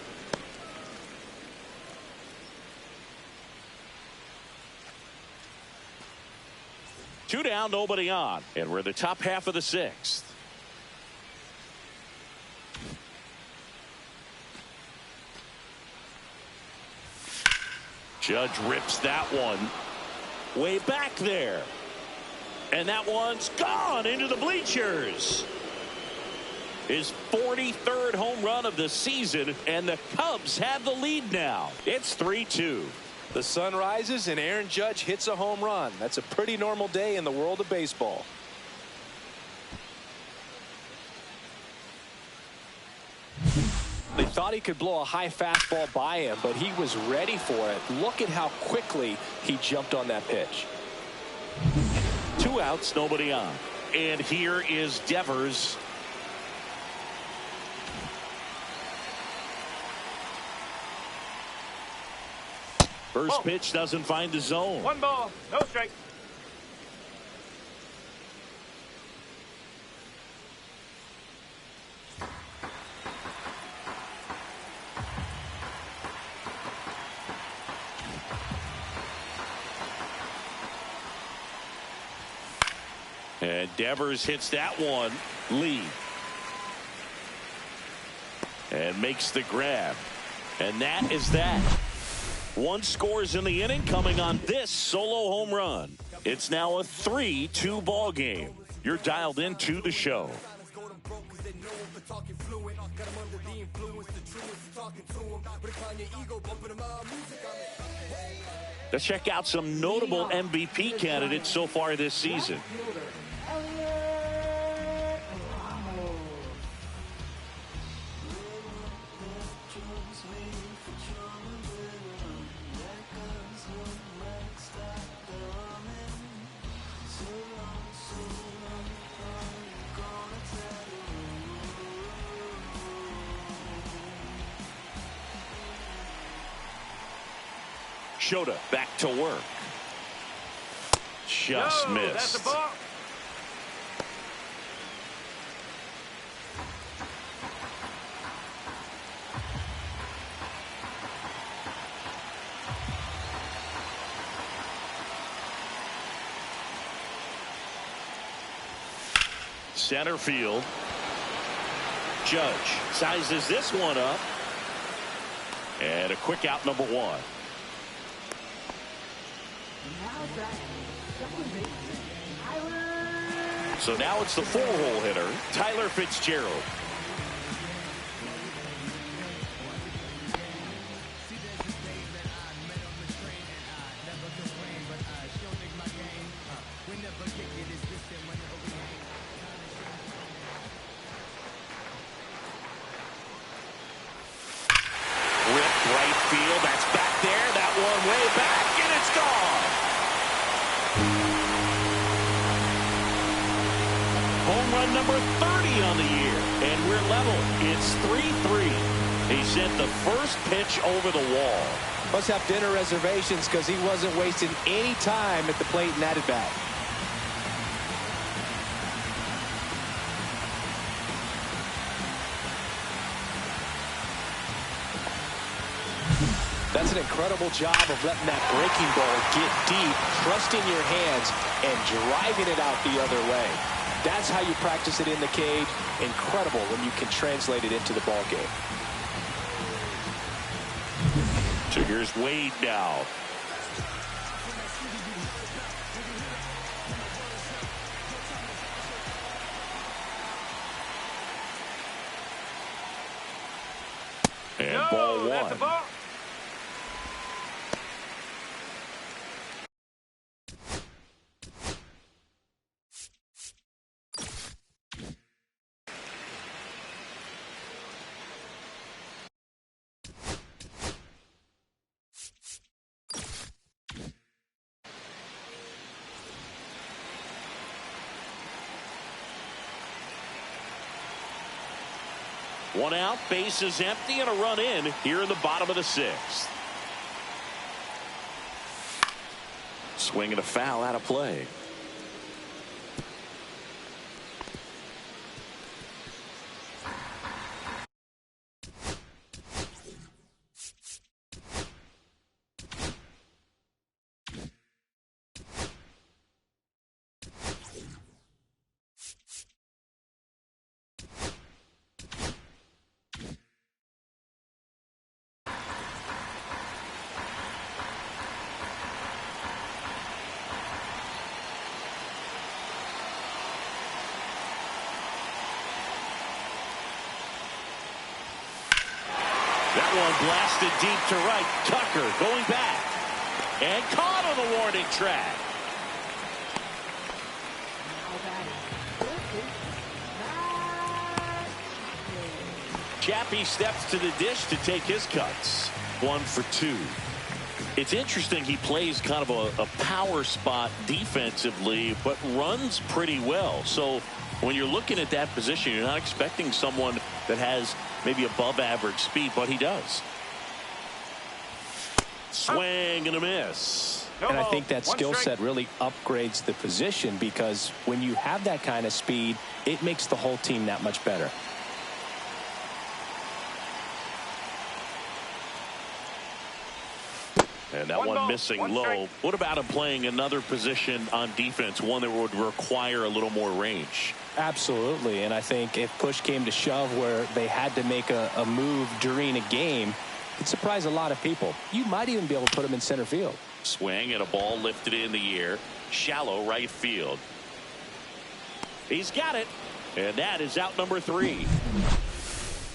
S1: Two down, nobody on. And we're in the top half of the 6th. Judge rips that one way back there. And that one's gone into the bleachers. His 43rd home run of the season, and the Cubs have the lead now. It's 3-2.
S2: The sun rises and Aaron Judge hits a home run. That's a pretty normal day in the world of baseball. They thought he could blow a high fastball by him, but he was ready for it. Look at how quickly he jumped on that pitch.
S1: 2 outs, nobody on. And here is Devers. First pitch doesn't find the zone.
S6: 1 ball, no strike.
S1: And Devers hits that one. Lee. And makes the grab. And that is that. 1 scores in the inning coming on this solo home run. It's now a 3-2 ball game. You're dialed into the show. Let's check out some notable MVP candidates so far this season. Shota back to work. Just missed.
S6: That's the ball.
S1: Center field. Judge sizes this one up. And a quick out, number one. So now it's the 4-hole hitter, Tyler Fitzgerald. Right field, that's back there, that one way back, and it's gone. Home run number 30 on the year, and we're level. It's 3-3. He sent the first pitch over the wall.
S2: Must have dinner reservations because he wasn't wasting any time at the plate in that at bat. That's an incredible job of letting that breaking ball get deep, trusting your hands, and driving it out the other way. That's how you practice it in the cage. Incredible when you can translate it into the ball game.
S1: So here's Wade now. And ball one.
S6: That's the ball.
S1: One out, bases empty, and a run in here in the bottom of the 6th. Swing and a foul out of play. That one blasted deep to right. Tucker going back. And caught on the warning track. Chappie steps to the dish to take his cuts. 1 for 2. It's interesting he plays kind of a power spot defensively, but runs pretty well. So when you're looking at that position, you're not expecting someone that has maybe above average speed, but he does. Swing and a miss.
S2: And I think that skill set really upgrades the position, because when you have that kind of speed, it makes the whole team that much better.
S1: And that one missing low. What about him playing another position on defense, one that would require a little more range?
S2: Absolutely. And I think if push came to shove where they had to make a move during a game, it'd surprise a lot of people. You might even be able to put him in center field.
S1: Swing and a ball lifted in the air. Shallow right field. He's got it. And that is out number 3.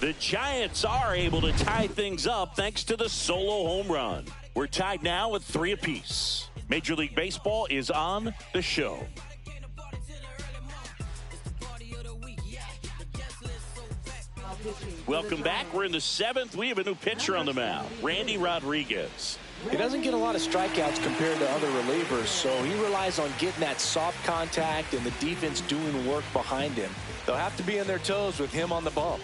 S1: The Giants are able to tie things up thanks to the solo home run. We're tied now at 3 apiece. Major League Baseball is on the show. Welcome back. We're in the 7th. We have a new pitcher on the mound, Randy Rodriguez.
S2: He doesn't get a lot of strikeouts compared to other relievers, so he relies on getting that soft contact and the defense doing work behind him. They'll have to be on their toes with him on the bump.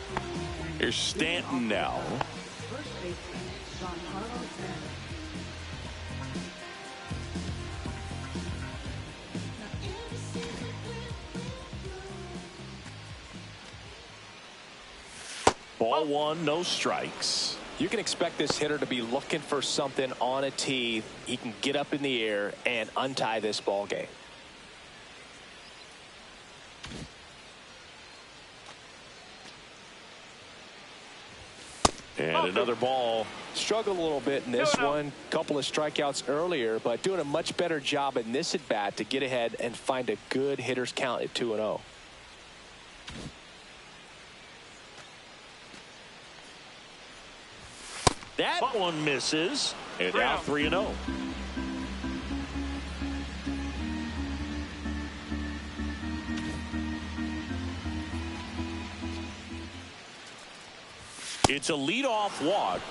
S1: Here's Stanton now. Ball one, no strikes.
S2: You can expect this hitter to be looking for something on a tee. He can get up in the air and untie this ball game.
S1: And another ball.
S2: Struggled a little bit in this one. Couple of strikeouts earlier, but doing a much better job in this at bat to get ahead and find a good hitter's count at 2-0.
S1: That one misses. And now 3-0. It's a leadoff walk,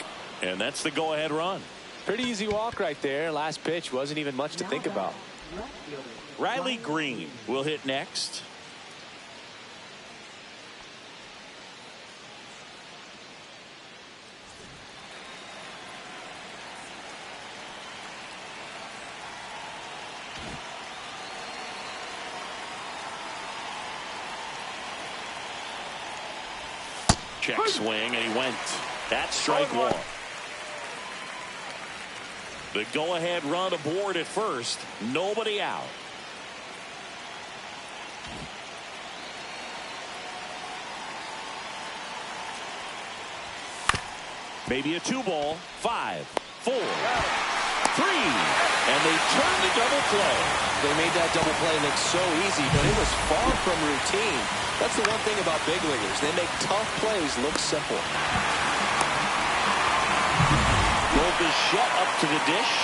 S1: and that's the go-ahead run.
S2: Pretty easy walk right there. Last pitch wasn't even much to think about.
S1: Riley Green will hit next. Check swing, and he went. That's strike one. The go-ahead run aboard at first. Nobody out. Maybe a 2-ball. 5, 4, 3. And they turn the double play.
S2: They made that double play look so easy, but it was far from routine. That's the one thing about big leaguers. They make tough plays look simple.
S1: Rolled the shut up to the dish.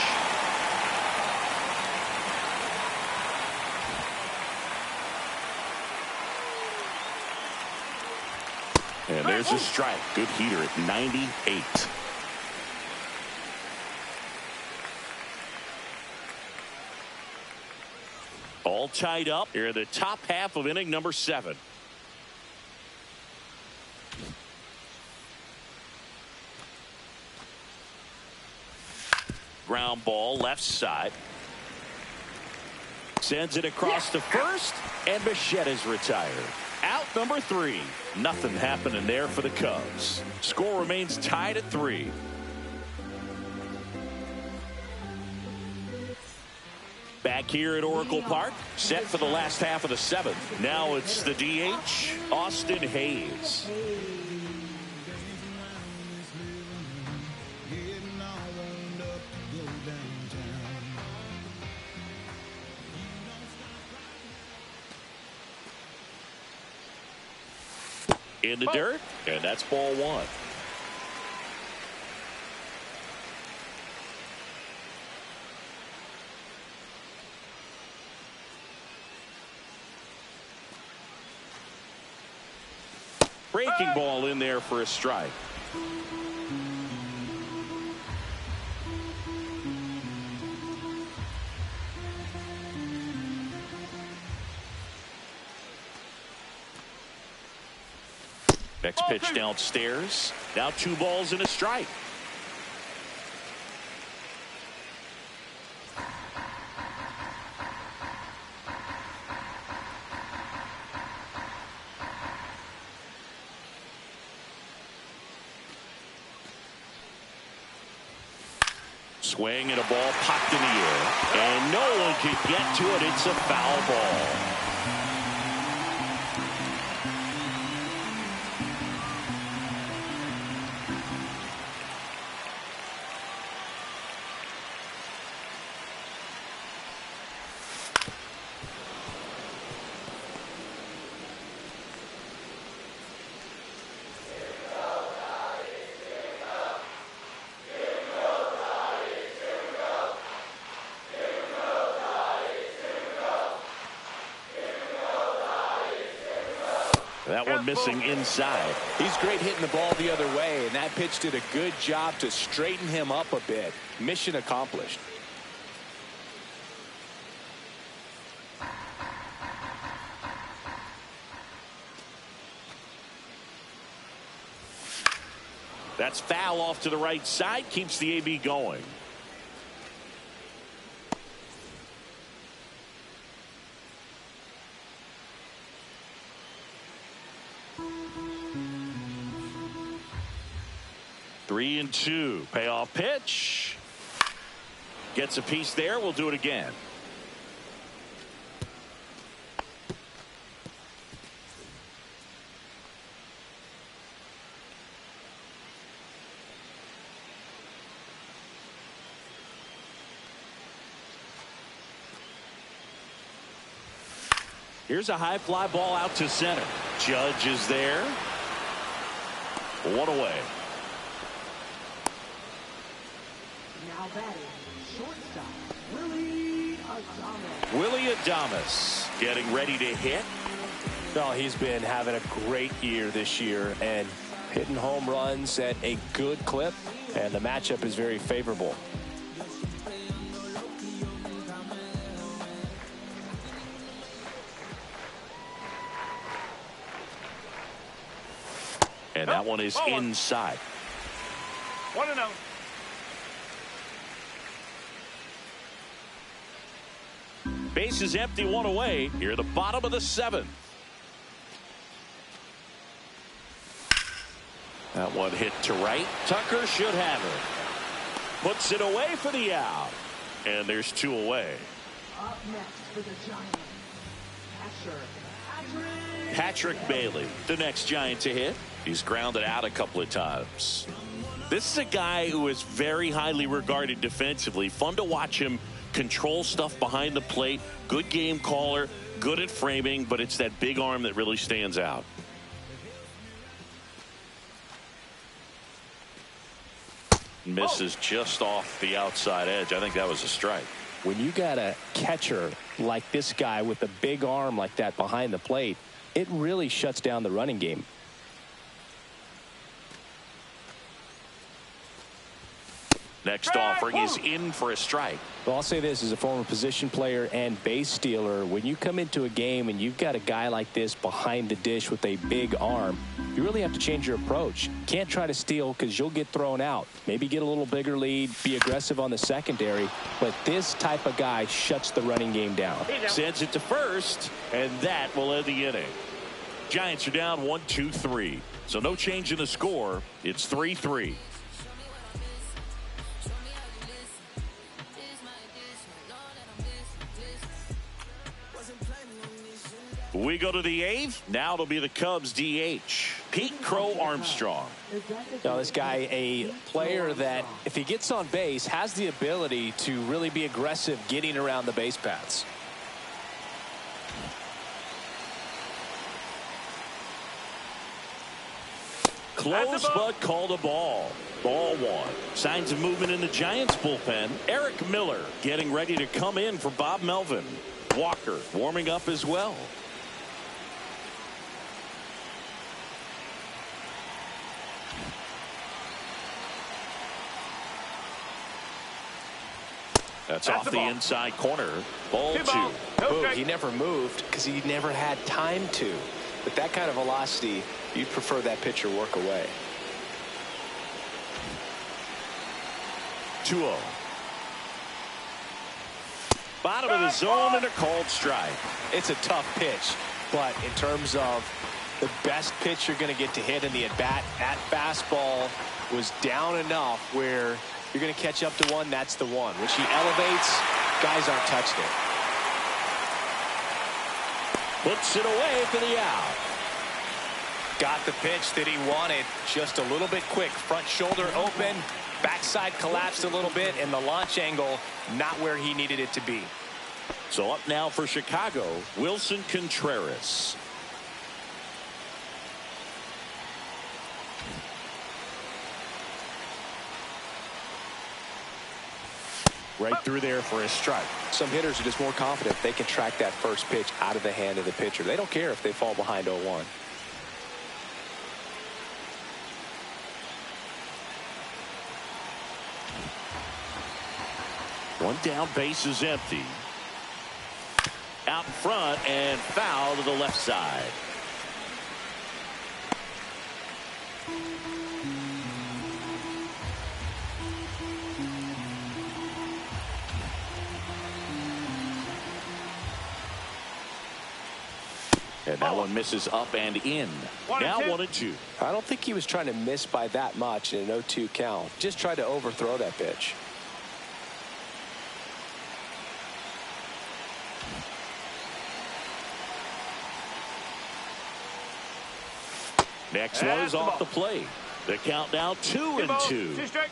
S1: And there's a strike. Good heater at 98. All tied up here in the top half of inning number 7. Ground ball left side. Sends it across to first, and Bichette is retired. Out number 3. Nothing happening there for the Cubs. Score remains tied at 3. Back here at Oracle Park, set for the last half of the 7th. Now it's the DH, Austin Hayes. In the dirt, and that's ball one. Breaking ball in there for a strike. Next pitch downstairs. Now 2 balls and a strike. Swing and a ball popped in the air. And no one can get to it. It's a foul ball. That one missing inside.
S2: He's great hitting the ball the other way, and that pitch did a good job to straighten him up a bit. Mission accomplished.
S1: That's foul off to the right side. Keeps the AB going. 3-2. Payoff pitch. Gets a piece there. We'll do it again. Here's a high fly ball out to center. Judge is there. 1 away.
S4: Now batting, shortstop, Willie Adames.
S1: Willie Adames getting ready to hit.
S7: Oh, he's been having a great year this year and hitting home runs at a good clip, and the matchup is very favorable.
S1: And that one is inside.
S6: 1-0.
S1: Base is empty, 1 away. Here at the bottom of the 7th. That one hit to right. Tucker should have it. Puts it away for the out. And there's 2 away.
S4: Up next for the Giants,
S1: Patrick Bailey, the next Giant to hit. He's grounded out a couple of times. This is a guy who is very highly regarded defensively. Fun to watch him control stuff behind the plate. Good game caller, good at framing, but it's that big arm that really stands out. Misses just off the outside edge. I think that was a strike.
S7: When you got a catcher like this guy with a big arm like that behind the plate, it really shuts down the running game.
S1: Next offering is in for a strike.
S7: Well, I'll say this as a former position player and base stealer. When you come into a game and you've got a guy like this behind the dish with a big arm, you really have to change your approach. Can't try to steal because you'll get thrown out. Maybe get a little bigger lead, be aggressive on the secondary. But this type of guy shuts the running game down.
S1: Sends it to first, and that will end the inning. Giants are down 1-2-3. So no change in the score. It's 3-3. We go to the 8th. Now it'll be the Cubs DH, Pete Crow Armstrong.
S7: Now this guy, a player that if he gets on base has the ability to really be aggressive getting around the base paths.
S1: Close but called a ball. Ball 1. Signs of movement in the Giants bullpen. Eric Miller getting ready to come in for Bob Melvin. Walker warming up as well. That's off the inside corner. Ball 2.
S2: Oh, he never moved because he never had time to. But that kind of velocity, you'd prefer that pitcher work away.
S1: 2-0. Bottom of the zone and a called strike.
S2: It's a tough pitch, but in terms of the best pitch you're going to get to hit in the at-bat, that fastball was down enough where you're going to catch up to one. That's the one. When she elevates, guys aren't touching it.
S1: Puts it away for the out.
S2: Got the pitch that he wanted, just a little bit quick. Front shoulder open, backside collapsed a little bit, and the launch angle not where he needed it to be.
S1: So up now for Chicago, Wilson Contreras. Right through there for a strike.
S2: Some hitters are just more confident they can track that first pitch out of the hand of the pitcher. They don't care if they fall behind 0-1.
S1: One down, base is empty. Out in front and foul to the left side. And That one misses up and in. Now 1-2.
S2: I don't think he was trying to miss by that much in an 0-2 count. Just tried to overthrow that pitch.
S1: Next one is off the plate. The count now 2-2.
S6: 2 strikes.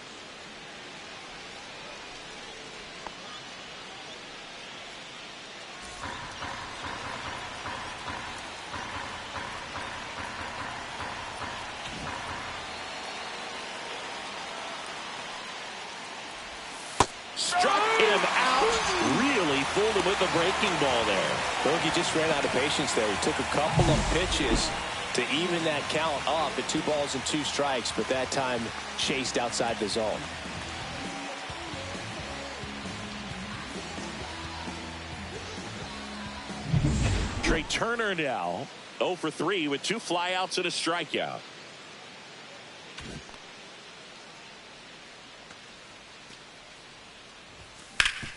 S1: Struck him out. Really fooled him with the breaking ball there.
S2: I think he just ran out of patience there. He took a couple of pitches to even that count up at 2 balls and 2 strikes, but that time chased outside the zone.
S1: Trey Turner now 0 for 3 with 2 flyouts and a strikeout.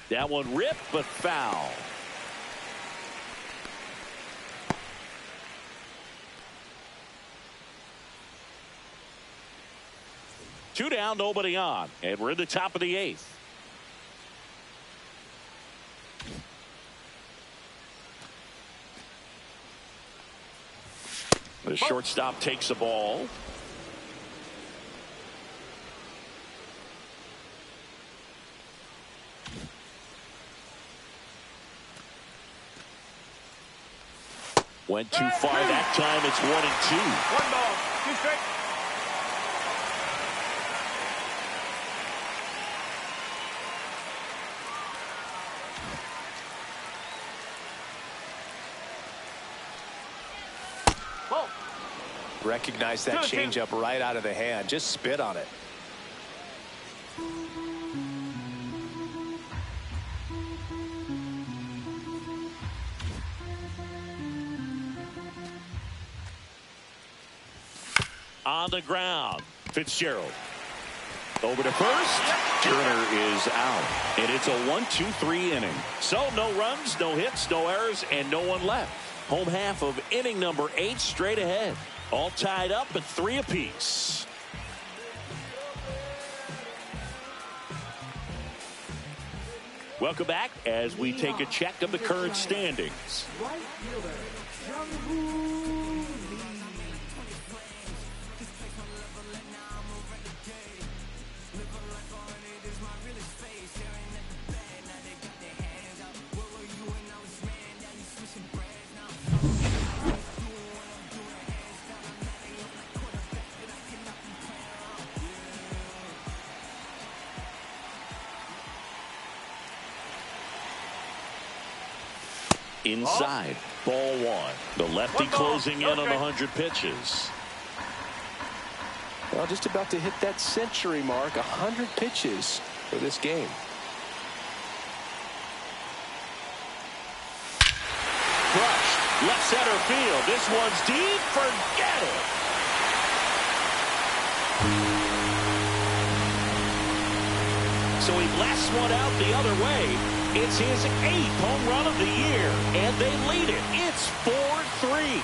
S1: That one ripped but foul. Two down, nobody on, and we're in the top of the 8th. The shortstop takes the ball. Went too far that time. It's 1-2.
S6: 1 ball, 2 strikes.
S2: Recognize that changeup right out of the hand. Just spit on it.
S1: On the ground, Fitzgerald. Over to first. Turner is out. And it's a 1-2-3 inning. So no runs, no hits, no errors, and no one left. Home half of inning number 8 straight ahead. All tied up at 3 apiece. Welcome back as we take a check of the current standings. Inside, ball 1. The lefty closing in on 100 pitches.
S2: Well, just about to hit that century mark. 100 pitches for this game.
S1: Crushed. Left center field. This one's deep. Forget it. So he blasts one out the other way. It's his 8th home run of the year, and they lead it. It's 4-3.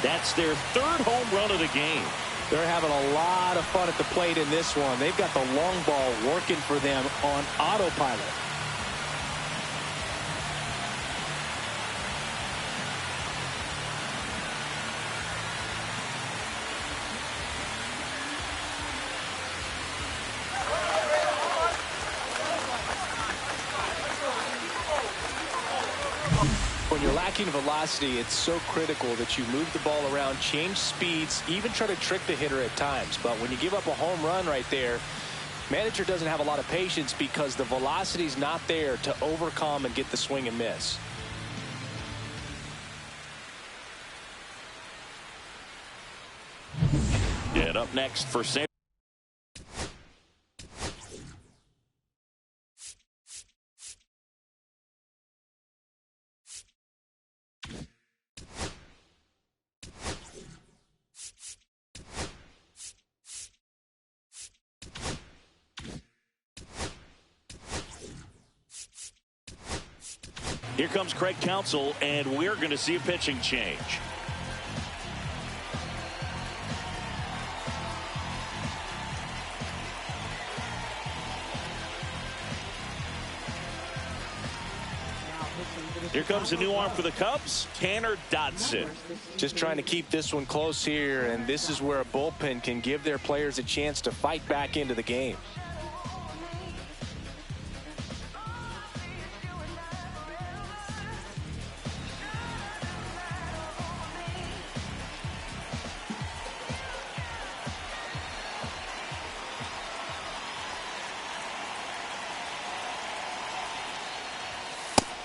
S1: That's their 3rd home run of the game.
S7: They're having a lot of fun at the plate in this one. They've got the long ball working for them on autopilot.
S2: When you're lacking velocity, it's so critical that you move the ball around, change speeds, even try to trick the hitter at times. But when you give up a home run right there, manager doesn't have a lot of patience because the velocity's not there to overcome and get the swing and miss.
S1: And up next for San. Here comes Craig Counsell, and we're going to see a pitching change. Here comes a new arm for the Cubs, Tanner Dodson.
S2: Just trying to keep this one close here, and this is where a bullpen can give their players a chance to fight back into the game.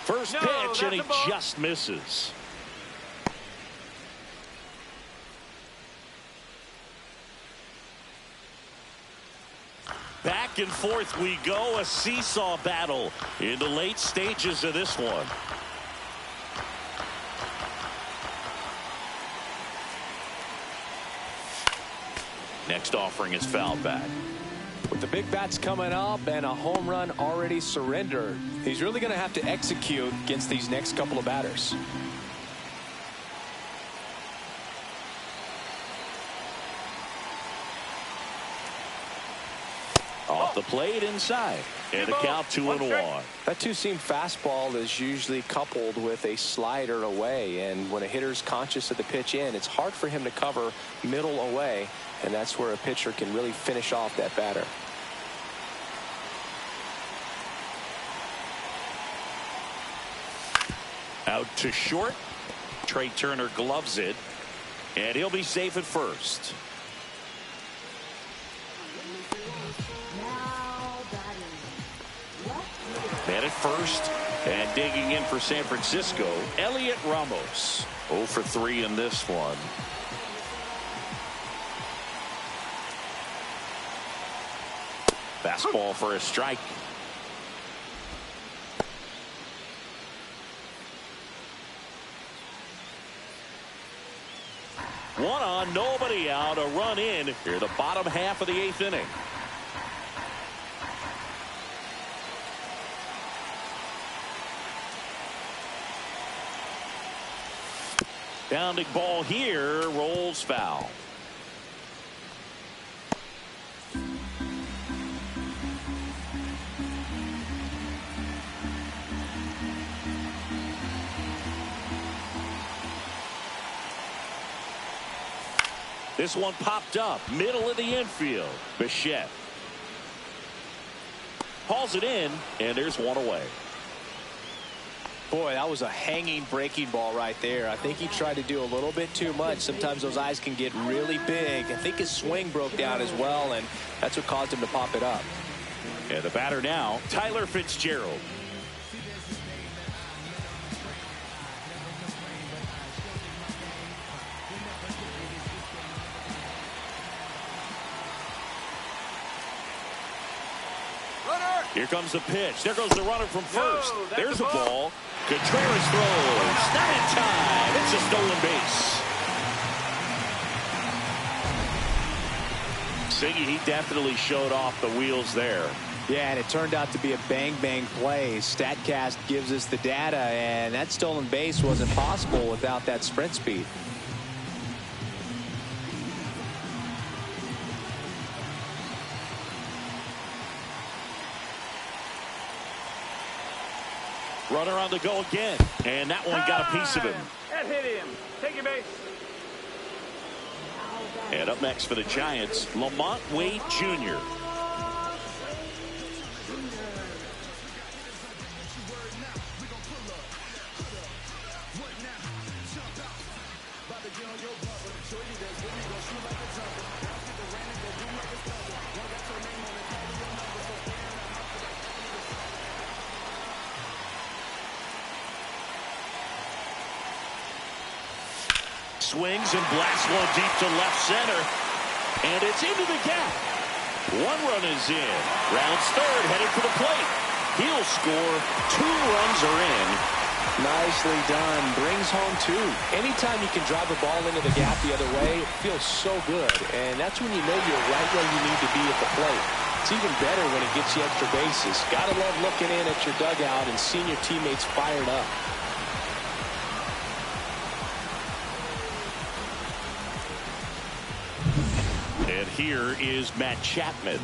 S1: First pitch, and he just misses. Back and forth we go, a seesaw battle in the late stages of this one. Next offering is fouled back.
S2: With the big bats coming up and a home run already surrendered, he's really going to have to execute against these next couple of batters.
S1: Off the plate inside, and a count 2-1.
S2: That two-seam fastball is usually coupled with a slider away, and when a hitter's conscious of the pitch in, it's hard for him to cover middle away, and that's where a pitcher can really finish off that batter.
S1: Out to short. Trey Turner gloves it, and he'll be safe at first. Man at first, and digging in for San Francisco, Elliot Ramos. 0 for 3 in this one. Fastball for a strike. One on, nobody out, a run in here, the bottom half of the 8th inning. Bounding ball here, rolls foul. This one popped up, middle of the infield. Bichette hauls it in, and there's one away.
S2: Boy, that was a hanging breaking ball right there. I think he tried to do a little bit too much. Sometimes those eyes can get really big. I think his swing broke down as well, and that's what caused him to pop it up.
S1: And the batter now, Tyler Fitzgerald. Here comes the pitch. There goes the runner from first. There's a ball. Contreras throws. Not in time. It's a stolen base. Siggy, he definitely showed off the wheels there.
S5: Yeah, and it turned out to be a bang-bang play. StatCast gives us the data, and that stolen base wasn't possible without that sprint speed.
S1: Runner on the go again, and that one got a piece of him.
S6: That hit him. Take your base.
S1: And up next for the Giants, Lamont Wade Jr. Swings and blasts one deep to left center. And it's into the gap. One run is in. Rounds third, headed for the plate. He'll score. 2 runs are in.
S2: Nicely done. Brings home 2. Anytime you can drive a ball into the gap the other way, it feels so good. And that's when you know you're right where you need to be at the plate. It's even better when it gets you extra bases. Gotta love looking in at your dugout and seeing your teammates fired up.
S1: And here is Matt Chapman.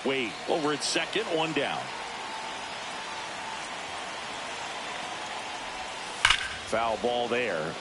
S1: Wade over at second, one down. Foul ball there.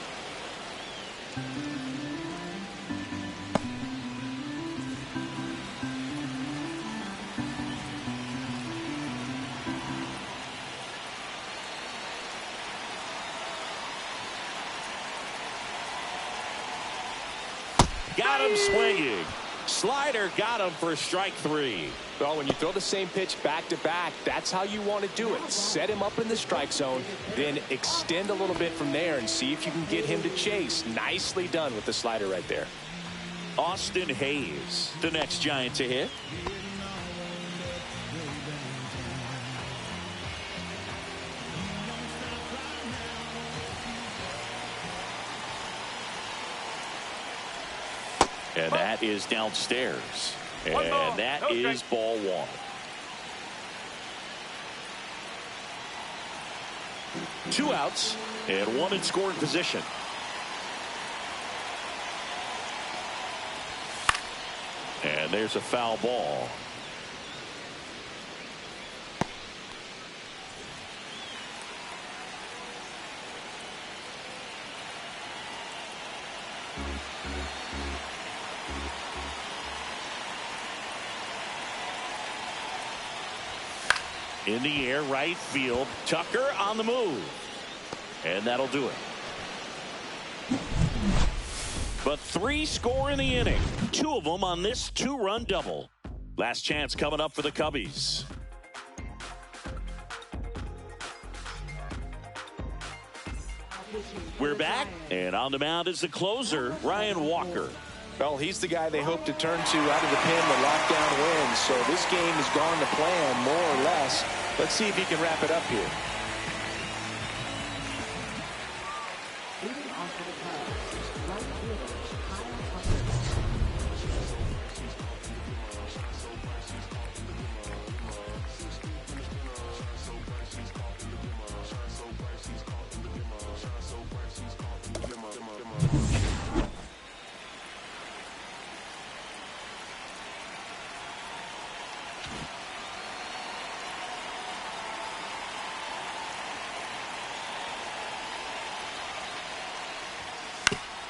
S1: Got him swinging. Slider got him for strike 3.
S2: Well, when you throw the same pitch back-to-back, that's how you want to do it. Set him up in the strike zone, then extend a little bit from there and see if you can get him to chase. Nicely done with the slider right there.
S1: Austin Hayes, the next Giant to hit. And that is downstairs. And that is ball 1. Two outs and one in scoring position. And there's a foul ball. In the air, right field. Tucker on the move. And that'll do it. But 3 score in the inning. 2 of them on this 2-run double. Last chance coming up for the Cubbies. We're back, and on the mound is the closer, Ryan Walker.
S2: Well, he's the guy they hope to turn to out of the pen when lockdown wins. So this game has gone to plan, more or less. Let's see if he can wrap it up here.
S4: Leading off for the Cubs, right fielder,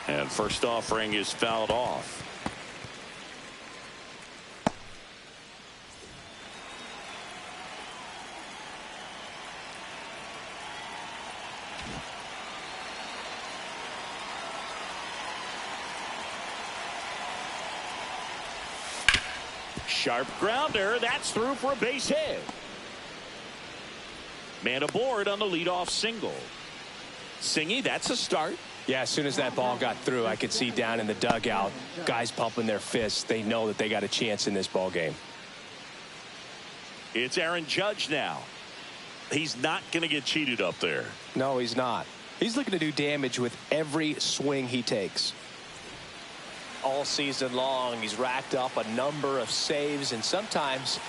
S1: And first offering is fouled off. Sharp grounder. That's through for a base hit. Man aboard on the leadoff single. Singy, that's a start.
S2: Yeah, as soon as that ball got through, I could see down in the dugout, guys pumping their fists. They know that they got a chance in this ball game.
S1: It's Aaron Judge now. He's not going to get cheated up there.
S2: No, he's not. He's looking to do damage with every swing he takes. All season long, he's racked up a number of saves, and sometimes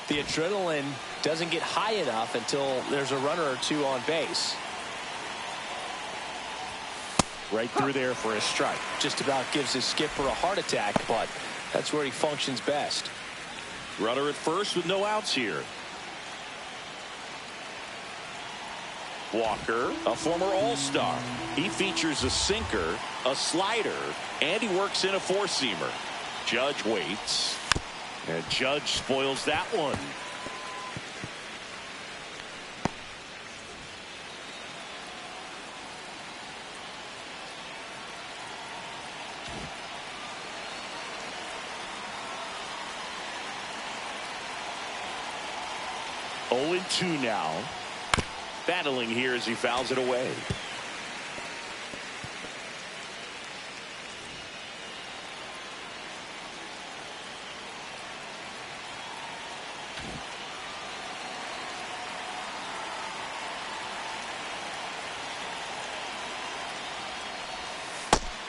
S2: the adrenaline doesn't get high enough until there's a runner or two on base.
S1: Right through there for a strike.
S2: Just about gives his skipper a heart attack, but that's where he functions best.
S1: Runner at first with no outs here. Walker, a former All-Star. He features a sinker, a slider, and he works in a four-seamer. Judge waits, and Judge spoils that one. Oh, 0-2 now. Battling here as he fouls it away.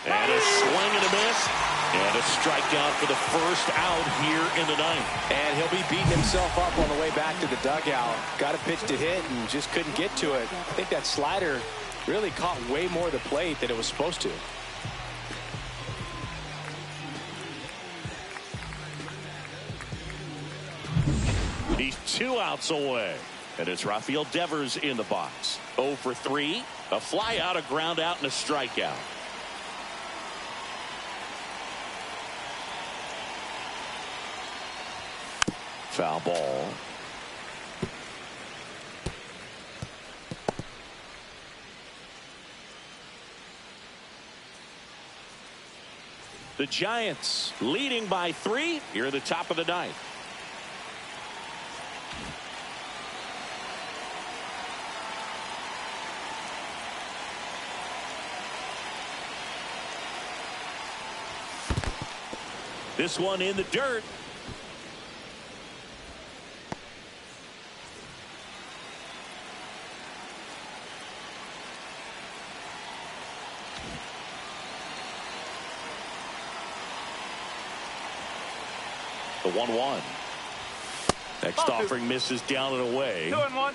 S1: And a swing and a miss. And a strikeout for the first out here in the ninth.
S2: And he'll be beating himself up on the way back to the dugout. Got a pitch to hit and just couldn't get to it. I think that slider really caught way more of the plate than it was supposed to.
S1: He's 2 outs away. And it's Rafael Devers in the box. 0 for 3. A fly out, a ground out, and a strikeout. Foul ball. The Giants leading by 3 here at the top of the 9th. This one in the dirt. The 1-1. Next offering misses down and away.
S6: 2-1.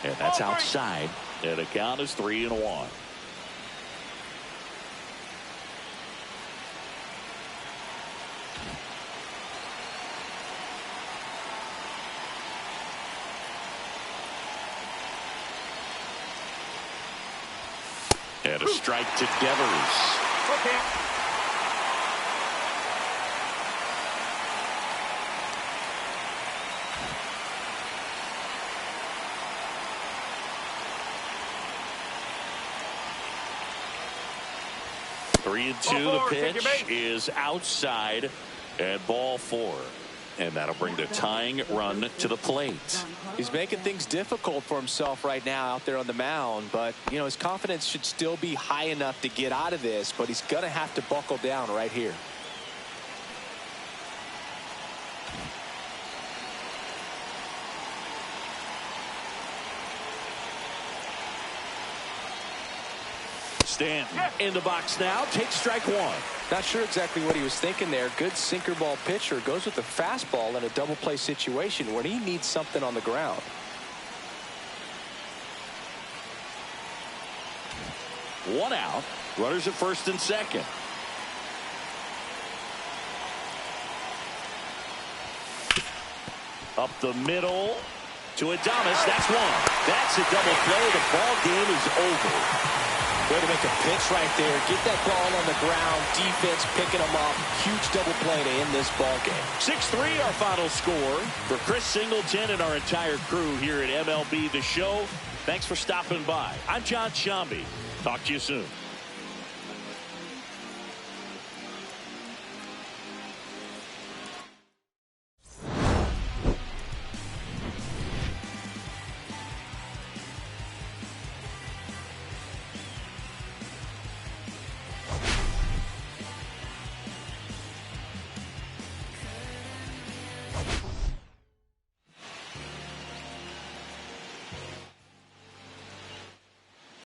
S1: And that's outside. And the count is 3-1. And a strike to Devers.
S6: Okay.
S1: Three and 2. The pitch is outside and ball 4. And that'll bring the tying run to the plate.
S2: He's making things difficult for himself right now out there on the mound, but you know his confidence should still be high enough to get out of this, but he's gonna have to buckle down right here.
S1: Stanton in the box now, takes strike 1.
S2: Not sure exactly what he was thinking there. Good sinker ball pitcher goes with the fastball in a double play situation when he needs something on the ground.
S1: One out. Runners at first and second. Up the middle to Adames. That's one. That's a double play. The ball game is over.
S2: Way to make a pitch right there. Get that ball on the ground. Defense picking them up. Huge double play to end this ball game.
S1: 6-3 our final score. For Chris Singleton and our entire crew here at MLB The Show, thanks for stopping by. I'm John Shambi. Talk to you soon.